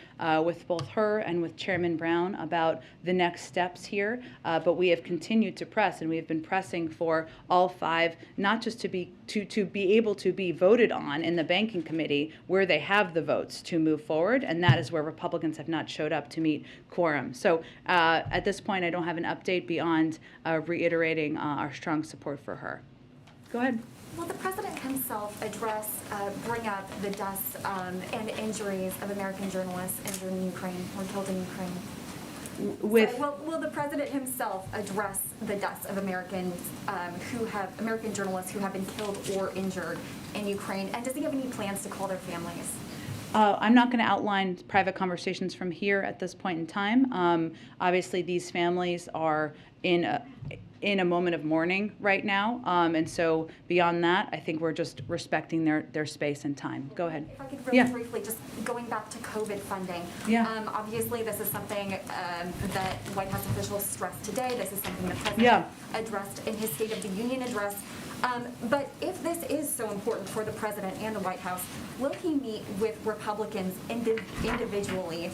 with both her and with Chairman Brown about the next steps here, but we have continued to press, and we have been pressing for all five, not just to be able to be voted on in the banking committee where they have the votes to move forward, and that is where Republicans have not showed up to meet quorum. So at this point, I don't have an update beyond reiterating our strong support for her. Go ahead. Will the president himself bring up the deaths and injuries of American journalists injured in Ukraine or killed in Ukraine? Will the president himself address the deaths of American journalists who have been killed or injured in Ukraine? And does he have any plans to call their families? I'm not going to outline private conversations from here at this point in time. Obviously, these families are in a moment of mourning right now, and so beyond that, I think we're just respecting their space and time. Go ahead. If I could really briefly, just going back to COVID funding. Obviously, this is something that White House officials stressed today. This is something the president addressed in his State of the Union address. But if this is so important for the president and the White House, will he meet with Republicans individually?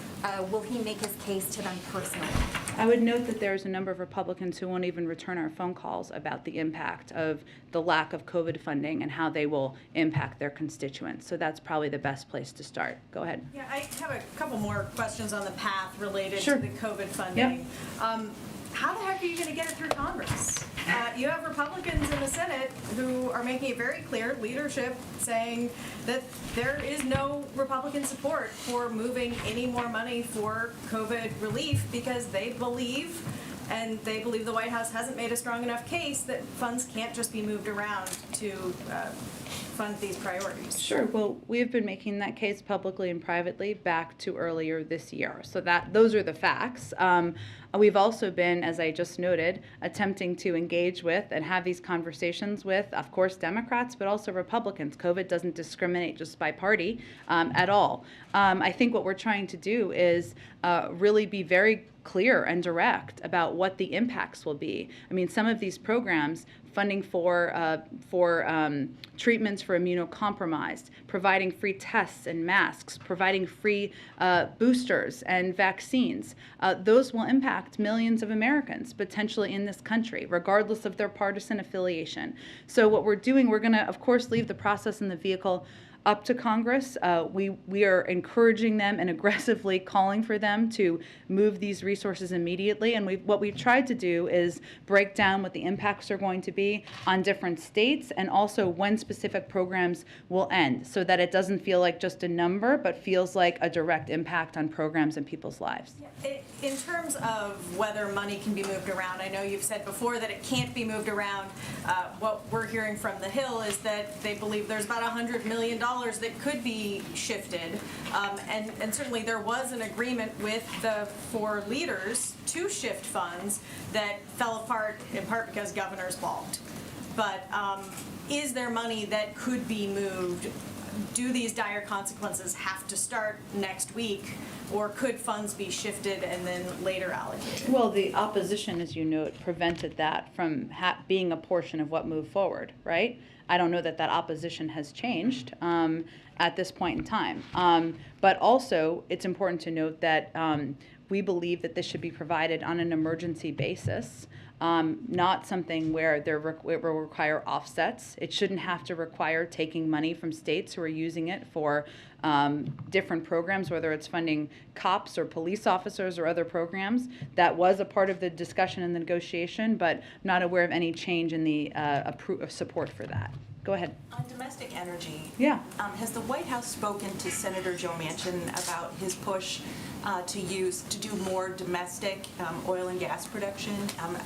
Will he make his case to them personally? I would note that there's a number of Republicans who won't even return our phone calls about the impact of the lack of COVID funding and how they will impact their constituents. So that's probably the best place to start. Go ahead. Yeah, I have a couple more questions on the path related to the COVID funding. How the heck are you going to get it through Congress? You have Republicans in the Senate who are making it very clear, leadership saying that there is no Republican support for moving any more money for COVID relief because they believe the White House hasn't made a strong enough case that funds can't just be moved around to fund these priorities. Sure. Well, we have been making that case publicly and privately back to earlier this year. So those are the facts. We've also been, as I just noted, attempting to engage with and have these conversations with, of course, Democrats, but also Republicans. COVID doesn't discriminate just by party at all. I think what we're trying to do is really be very clear and direct about what the impacts will be. I mean, some of these programs, funding for treatments for immunocompromised, providing free tests and masks, providing free boosters and vaccines, those will impact millions of Americans potentially in this country, regardless of their partisan affiliation. So what we're doing, we're going to, of course, leave the process and the vehicle up to Congress. We are encouraging them and aggressively calling for them to move these resources immediately. And what we've tried to do is break down what the impacts are going to be on different states and also when specific programs will end so that it doesn't feel like just a number, but feels like a direct impact on programs and people's lives. In terms of whether money can be moved around, I know you've said before that it can't be moved around. What we're hearing from the Hill is that they believe there's about $100 million that could be shifted. And certainly there was an agreement with the four leaders to shift funds that fell apart in part because governors balked. But is there money that could be moved? Do these dire consequences have to start next week, or could funds be shifted and then later allocated? Well, the opposition, as you note, prevented that from being a portion of what moved forward, right? I don't know that opposition has changed at this point in time. But also, it's important to note that we believe that this should be provided on an emergency basis. Not something where it will require offsets. It shouldn't have to require taking money from states who are using it for different programs, whether it's funding cops or police officers or other programs. That was a part of the discussion and the negotiation, but I'm not aware of any change in the support for that. Go ahead. On domestic energy, has the White House spoken to Senator Joe Manchin about his push to do more domestic oil and gas production?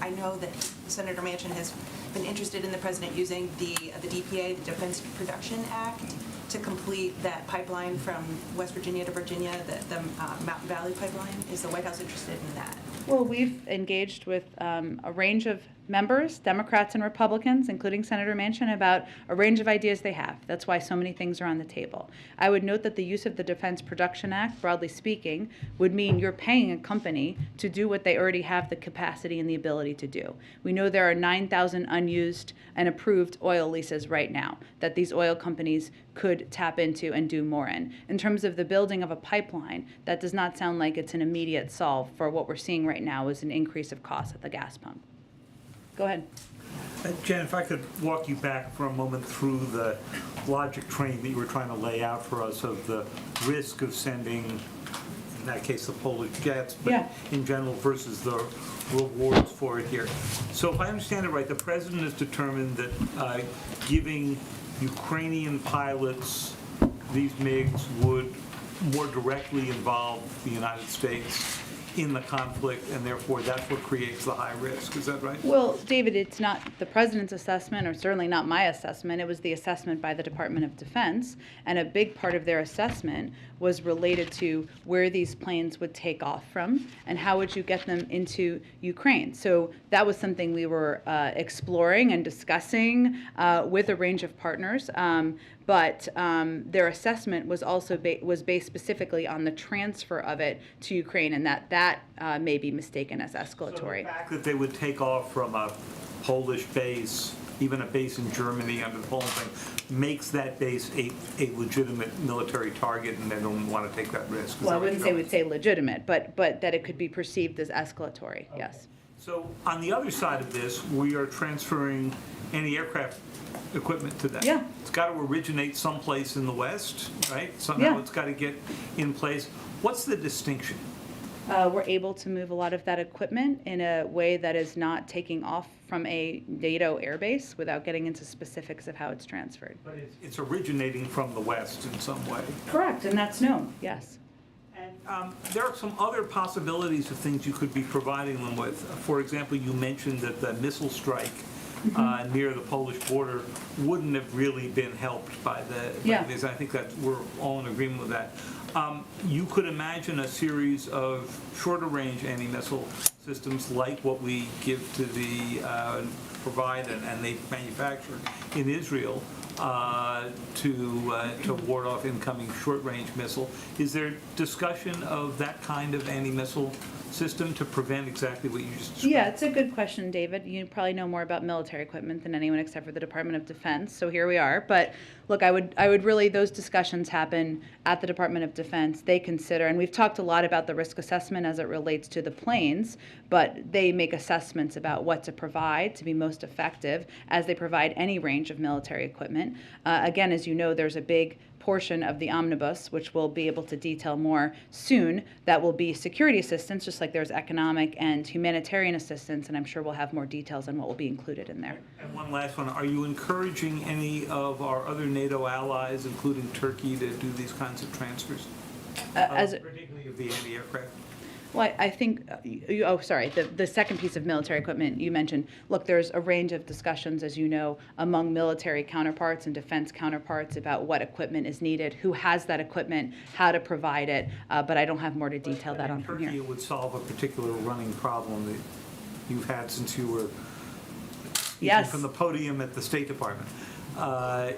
I know that Senator Manchin has been interested in the president using the DPA, the Defense Production Act, to complete that pipeline from West Virginia to Virginia, the Mountain Valley pipeline. Is the White House interested in that? Well, we've engaged with a range of members, Democrats and Republicans, including Senator Manchin, about a range of ideas they have. That's why so many things are on the table. I would note that the use of the Defense Production Act, broadly speaking, would mean you're paying a company to do what they already have the capacity and the ability to do. We know there are 9,000 unused and approved oil leases right now that these oil companies could tap into and do more in. In terms of the building of a pipeline, that does not sound like it's an immediate solve for what we're seeing right now is an increase of costs at the gas pump. Go ahead. Jen, if I could walk you back for a moment through the logic train that you were trying to lay out for us of the risk of sending, in that case, the Polish jets, but in general versus the rewards for it here. So if I understand it right, the president has determined that giving Ukrainian pilots these MiGs would more directly involve the United States in the conflict, and therefore that's what creates the high risk. Is that right? Well, David, it's not the president's assessment, or certainly not my assessment. It was the assessment by the Department of Defense, and a big part of their assessment was related to where these planes would take off from and how would you get them into Ukraine. So that was something we were exploring and discussing with a range of partners. But their assessment was also was based specifically on the transfer of it to Ukraine, and that may be mistaken as escalatory. So the fact that they would take off from a Polish base, even a base in Germany under the Poland thing, makes that base a legitimate military target, and they don't want to take that risk. Well, I wouldn't say we'd say legitimate, but that it could be perceived as escalatory. Okay. Yes. So on the other side of this, we are transferring anti-aircraft equipment to that. Yeah. It's got to originate someplace in the West, right? Somehow it's got to get in place. What's the distinction? We're able to move a lot of that equipment in a way that is not taking off from a NATO airbase without getting into specifics of how it's transferred. But it's originating from the West in some way. Correct, and that's known, yes. And there are some other possibilities of things you could be providing them with. For example, you mentioned that the missile strike near the Polish border wouldn't have really been helped by this. I think that we're all in agreement with that. You could imagine a series of shorter range anti-missile systems like what we give to the provide and they manufacture in Israel to ward off incoming short-range missile. Is there discussion of that kind of anti-missile system to prevent exactly what you just described? Yeah, it's a good question, David. You probably know more about military equipment than anyone except for the Department of Defense, so here we are. But look, I would really, those discussions happen at the Department of Defense. They consider, and we've talked a lot about the risk assessment as it relates to the planes, but they make assessments about what to provide to be most effective as they provide any range of military equipment. Again, as you know, there's a big portion of the omnibus, which we'll be able to detail more soon, that will be security assistance, just like there's economic and humanitarian assistance, and I'm sure we'll have more details on what will be included in there. And one last one, are you encouraging any of our other NATO allies, including Turkey, to do these kinds of transfers? Particularly of the anti-aircraft? Well, I think, the second piece of military equipment you mentioned, look, there's a range of discussions, as you know, among military counterparts and defense counterparts about what equipment is needed, who has that equipment, how to provide it, but I don't have more to detail that on from here. Turkey would solve a particular running problem that you've had since you were speaking from the podium at the State Department.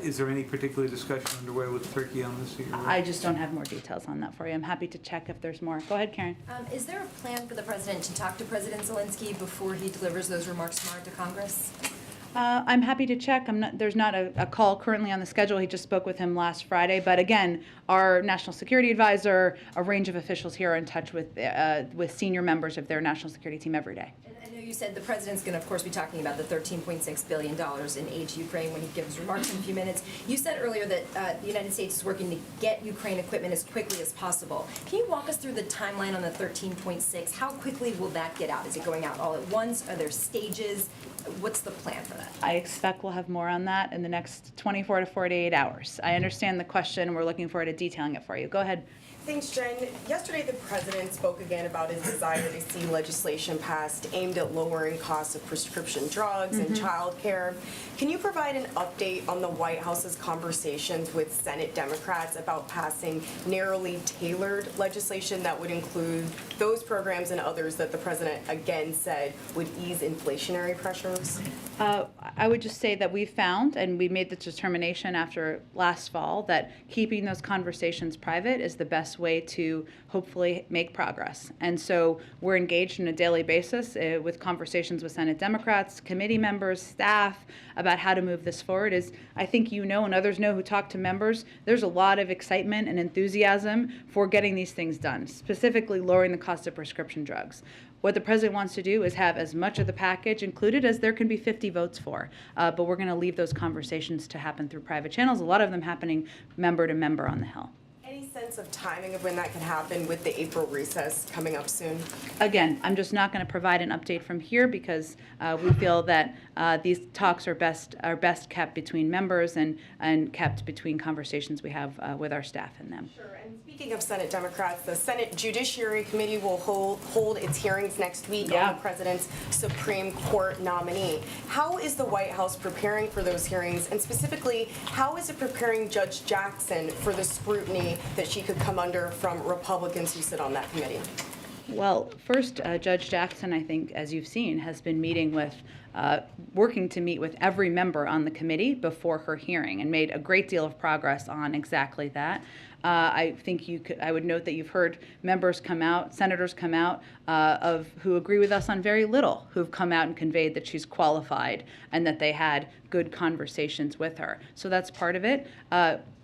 Is there any particular discussion underway with Turkey on this? I just don't have more details on that for you. I'm happy to check if there's more. Go ahead, Karen. Is there a plan for the president to talk to President Zalenski before he delivers those remarks tomorrow to Congress? I'm happy to check. There's not a call currently on the schedule. He just spoke with him last Friday. But again, our national security advisor, a range of officials here are in touch with senior members of their national security team every day. I know you said the president's going to, of course, be talking about the $13.6 billion in aid to Ukraine when he gives remarks in a few minutes. You said earlier that the United States is working to get Ukraine equipment as quickly as possible. Can you walk us through the timeline on the 13.6? How quickly will that get out? Is it going out all at once? Are there stages? What's the plan for that? I expect we'll have more on that in the next 24 to 48 hours. I understand the question. We're looking forward to detailing it for you. Go ahead. Thanks, Jen. Yesterday, the president spoke again about his desire to see legislation passed aimed at lowering costs of prescription drugs and childcare. Can you provide an update on the White House's conversations with Senate Democrats about passing narrowly tailored legislation that would include those programs and others that the president again said would ease inflationary pressures? I would just say that we found, and we made the determination after last fall, that keeping those conversations private is the best way to hopefully make progress. And so we're engaged on a daily basis with conversations with Senate Democrats, committee members, staff, about how to move this forward. As I think you know and others know who talk to members, there's a lot of excitement and enthusiasm for getting these things done, specifically lowering the cost of prescription drugs. What the president wants to do is have as much of the package included as there can be 50 votes for. But we're going to leave those conversations to happen through private channels, a lot of them happening member to member on the Hill. Any sense of timing of when that can happen with the April recess coming up soon? Again, I'm just not going to provide an update from here because we feel that these talks are best kept between members and kept between conversations we have with our staff and them. Sure. And speaking of Senate Democrats, the Senate Judiciary Committee will hold its hearings next week on the president's Supreme Court nominee. How is the White House preparing for those hearings, and specifically, how is it preparing Judge Jackson for the scrutiny that she could come under from Republicans who sit on that committee? Well, first, Judge Jackson, I think, as you've seen, has been meeting with, working to meet with every member on the committee before her hearing and made a great deal of progress on exactly that. I think I would note that you've heard members come out, senators come out of who agree with us on very little, who've come out and conveyed that she's qualified and that they had good conversations with her. So that's part of it.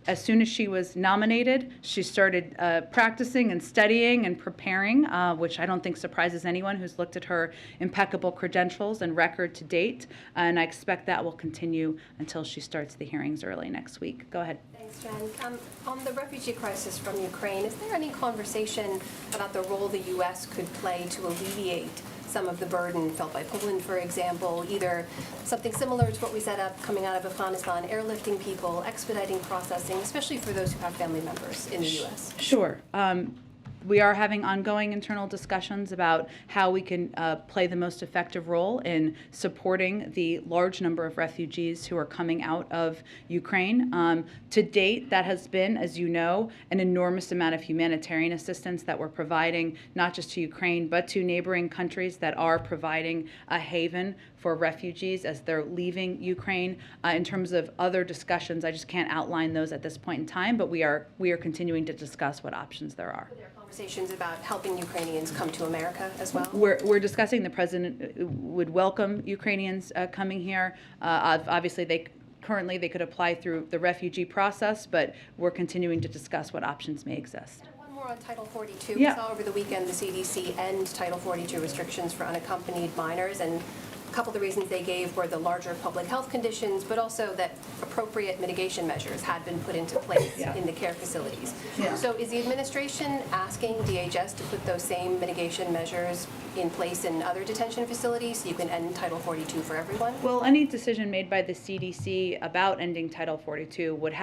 As soon as she was nominated, she started practicing and studying and preparing, which I don't think surprises anyone who's looked at her impeccable credentials and record to date. And I expect that will continue until she starts the hearings early next week. Go ahead. Thanks, Jen. On the refugee crisis from Ukraine, is there any conversation about the role the U.S. could play to alleviate some of the burden felt by Poland, for example, either something similar to what we set up coming out of Afghanistan, airlifting people, expediting processing, especially for those who have family members in the U.S.? Sure. We are having ongoing internal discussions about how we can play the most effective role in supporting the large number of refugees who are coming out of Ukraine. To date, that has been, as you know, an enormous amount of humanitarian assistance that we're providing, not just to Ukraine, but to neighboring countries that are providing a haven for refugees as they're leaving Ukraine. In terms of other discussions, I just can't outline those at this point in time, but we are continuing to discuss what options there are. Conversations about helping Ukrainians come to America as well? We're discussing the president would welcome Ukrainians coming here. Obviously, they could apply through the refugee process, but we're continuing to discuss what options may exist. One more on Title 42. Yeah. We saw over the weekend the CDC end Title 42 restrictions for unaccompanied minors, and a couple of the reasons they gave were the larger public health conditions, but also that appropriate mitigation measures had been put into place in the care facilities. So is the administration asking DHS to put those same mitigation measures in place in other detention facilities so you can end Title 42 for everyone? Well, any decision made by the CDC about ending Title 42 would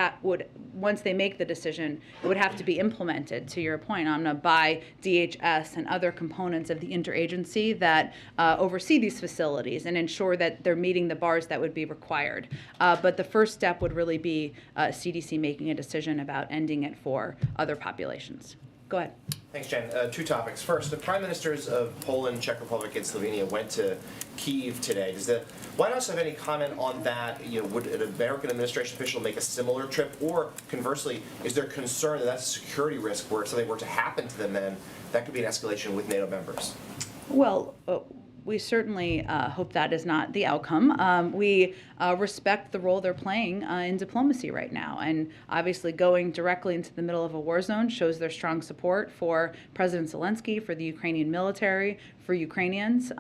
once they make the decision, it would have to be implemented, to your point, Amna, by DHS and other components of the interagency that oversee these facilities and ensure that they're meeting the bars that would be required. But the first step would really be CDC making a decision about ending it for other populations. Go ahead. Thanks, Jen. Two topics. First, the prime ministers of Poland, Czech Republic, and Slovenia went to Kyiv today. Does the White House have any comment on that? Would an American administration official make a similar trip? Or conversely, is there concern that that's a security risk where if something were to happen to them then that could be an escalation with NATO members? Well, we certainly hope that is not the outcome. We respect the role they're playing in diplomacy right now. And obviously going directly into the middle of a war zone shows their strong support for President Zalenski, for the Ukrainian military, for Ukrainians.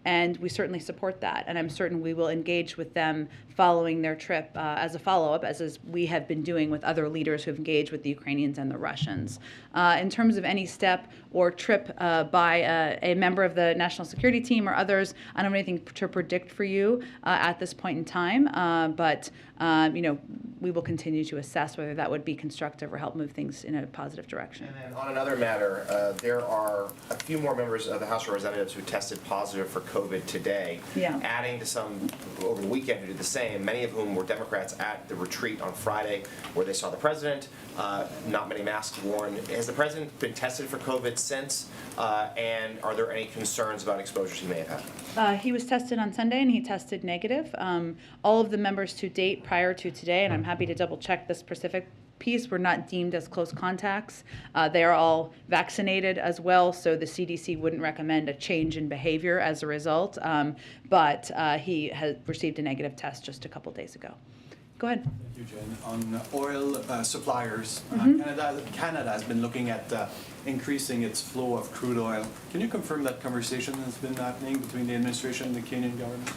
And we certainly support that. And I'm certain we will engage with them following their trip as a follow-up, as we have been doing with other leaders who have engaged with the Ukrainians and the Russians. In terms of any step or trip by a member of the national security team or others, I don't have anything to predict for you at this point in time. But we will continue to assess whether that would be constructive or help move things in a positive direction. And on another matter, there are a few more members of the House of Representatives who tested positive for COVID today, adding to some over the weekend who did the same, many of whom were Democrats at the retreat on Friday where they saw the president, not many masks worn. Has the president been tested for COVID since, and are there any concerns about exposures he may have had? He was tested on Sunday and he tested negative. All of the members to date prior to today, and I'm happy to double check this specific piece, were not deemed as close contacts. They are all vaccinated as well, so the CDC wouldn't recommend a change in behavior as a result, but he has received a negative test just a couple days ago. Go ahead. Thank you, Jen. On oil suppliers, Canada has been looking at increasing its flow of crude oil. Can you confirm that conversation has been happening between the administration and the Kenyan government?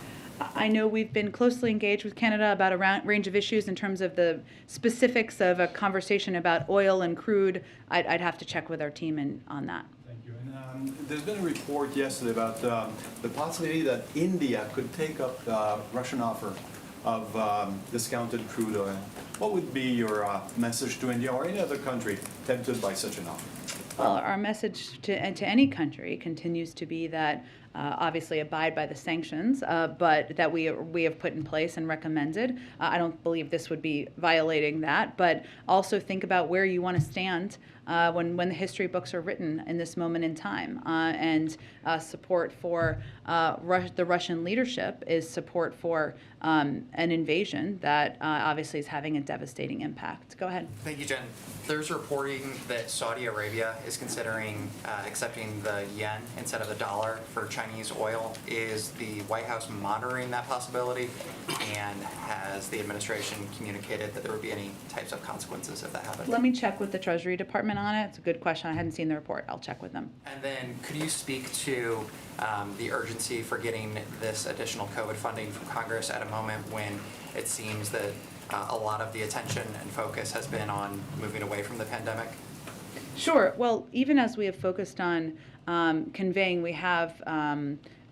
I know we've been closely engaged with Canada about a range of issues in terms of the specifics of a conversation about oil and crude. I'd have to check with our team on that. Thank you. And there's been a report yesterday about the possibility that India could take up the Russian offer of discounted crude oil. What would be your message to India or any other country tempted by such an offer? Well, our message to any country continues to be that obviously abide by the sanctions, but that we have put in place and recommended. I don't believe this would be violating that, but also think about where you want to stand when the history books are written in this moment in time. And support for the Russian leadership is support for an invasion that obviously is having a devastating impact. Go ahead. Thank you, Jen. There's reporting that Saudi Arabia is considering accepting the yen instead of the dollar for Chinese oil. Is the White House monitoring that possibility? And has the administration communicated that there would be any types of consequences if that happened? Let me check with the Treasury Department on it. It's a good question. I hadn't seen the report. I'll check with them. And then could you speak to the urgency for getting this additional COVID funding from Congress at a moment when it seems that a lot of the attention and focus has been on moving away from the pandemic? Sure. Well, even as we have focused on conveying, we have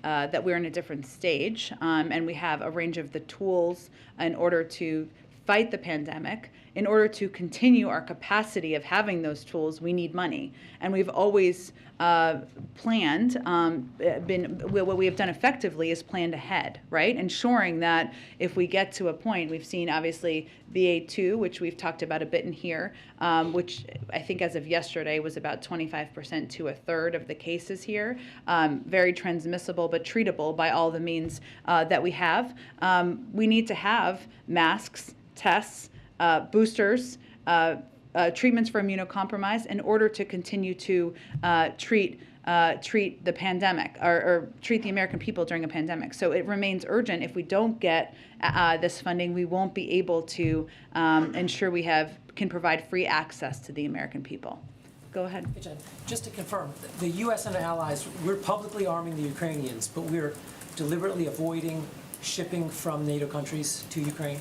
that we're in a different stage, and we have a range of the tools in order to fight the pandemic. In order to continue our capacity of having those tools, we need money. And we've always planned, what we have done effectively is planned ahead, right? Ensuring that if we get to a point, we've seen obviously BA2, which we've talked about a bit in here, which I think as of yesterday was about 25% to a third of the cases here. Very transmissible, but treatable by all the means that we have. We need to have masks, tests, boosters, treatments for immunocompromised in order to continue to treat the pandemic or treat the American people during a pandemic. So it remains urgent. If we don't get this funding, we won't be able to ensure we can provide free access to the American people. Go ahead. Hey, Jen, just to confirm, the U.S. and our allies, we're publicly arming the Ukrainians, but we're deliberately avoiding shipping from NATO countries to Ukraine?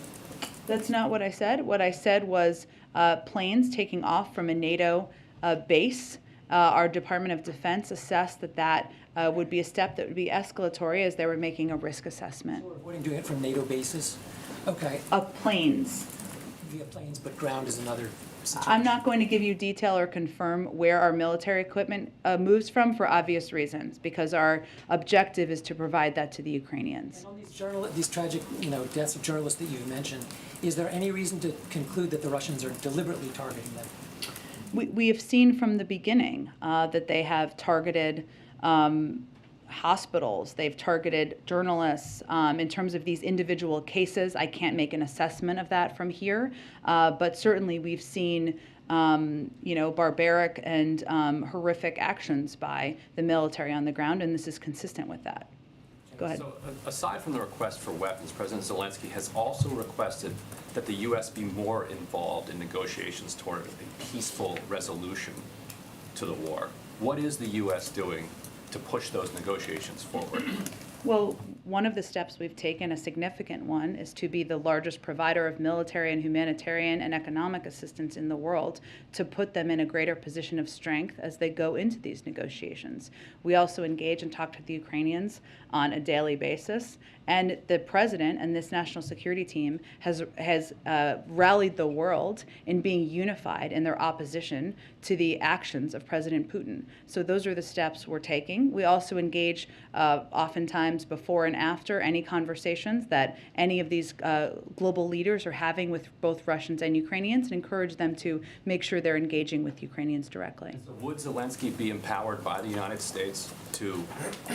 That's not what I said. What I said was planes taking off from a NATO base. Our Department of Defense assessed that would be a step that would be escalatory as they were making a risk assessment. So we're avoiding doing it from NATO bases? Okay. Planes. Via planes, but ground is another situation. I'm not going to give you detail or confirm where our military equipment moves from for obvious reasons, because our objective is to provide that to the Ukrainians. And on these tragic, deaths of journalists that you've mentioned, is there any reason to conclude that the Russians are deliberately targeting them? We have seen from the beginning that they have targeted hospitals, they've targeted journalists. In terms of these individual cases, I can't make an assessment of that from here, but certainly we've seen barbaric and horrific actions by the military on the ground, and this is consistent with that. Go ahead. So, aside from the request for weapons, President Zelensky has also requested that the U.S. be more involved in negotiations toward a peaceful resolution to the war. What is the U.S. doing to push those negotiations forward? Well, one of the steps we've taken, a significant one, is to be the largest provider of military and humanitarian and economic assistance in the world, to put them in a greater position of strength as they go into these negotiations. We also engage and talk to the Ukrainians on a daily basis, and the president and this national security team has rallied the world in being unified in their opposition to the actions of President Putin. So those are the steps we're taking. We also engage oftentimes before and after any conversations that any of these global leaders are having with both Russians and Ukrainians, and encourage them to make sure they're engaging with Ukrainians directly. So would Zelensky be empowered by the United States to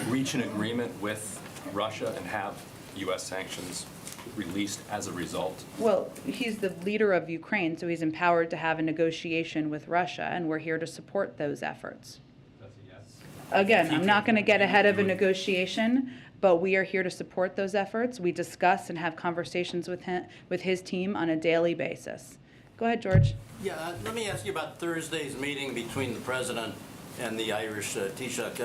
reach an agreement with Russia and have U.S. sanctions released as a result? Well, he's the leader of Ukraine, so he's empowered to have a negotiation with Russia, and we're here to support those efforts. That's a yes. Again, I'm not going to get ahead of a negotiation, but we are here to support those efforts. We discuss and have conversations with him, with his team on a daily basis. Go ahead, George. Yeah, let me ask you about Thursday's meeting between the president and the Irish Taoiseach.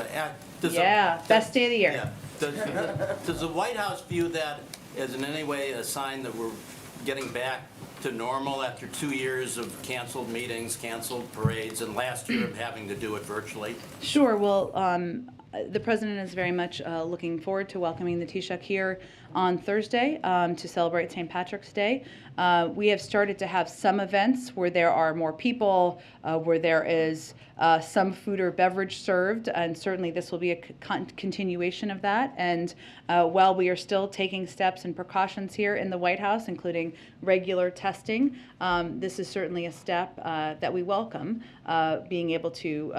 Best day of the year. Yeah. Does the White House view that as in any way a sign that we're getting back to normal after 2 years of canceled meetings, canceled parades, and last year of having to do it virtually? Sure. Well, the president is very much looking forward to welcoming the Taoiseach here on Thursday to celebrate St. Patrick's Day. We have started to have some events where there are more people, where there is some food or beverage served, and certainly this will be a continuation of that. And while we are still taking steps and precautions here in the White House, including regular testing, this is certainly a step that we welcome, being able to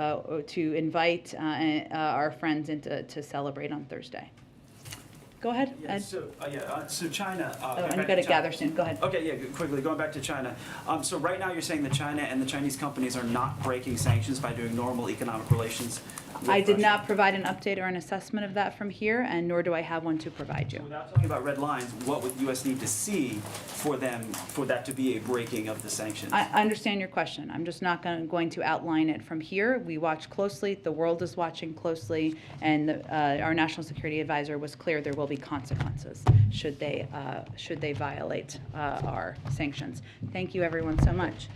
invite our friends in to celebrate on Thursday. Go ahead, Ed. So China. And you got to gather soon. Go ahead. Okay, yeah, quickly, going back to China. So right now you're saying that China and the Chinese companies are not breaking sanctions by doing normal economic relations with I did Russia. not provide an update or an assessment of that from here, and nor do I have one to provide you. So without talking about red lines, what would the U.S. need to see for that to be a breaking of the sanctions? I understand your question. I'm just not going to outline it from here. We watch closely. The world is watching closely, and our national security advisor was clear there will be consequences should they violate our sanctions. Thank you, everyone, so much.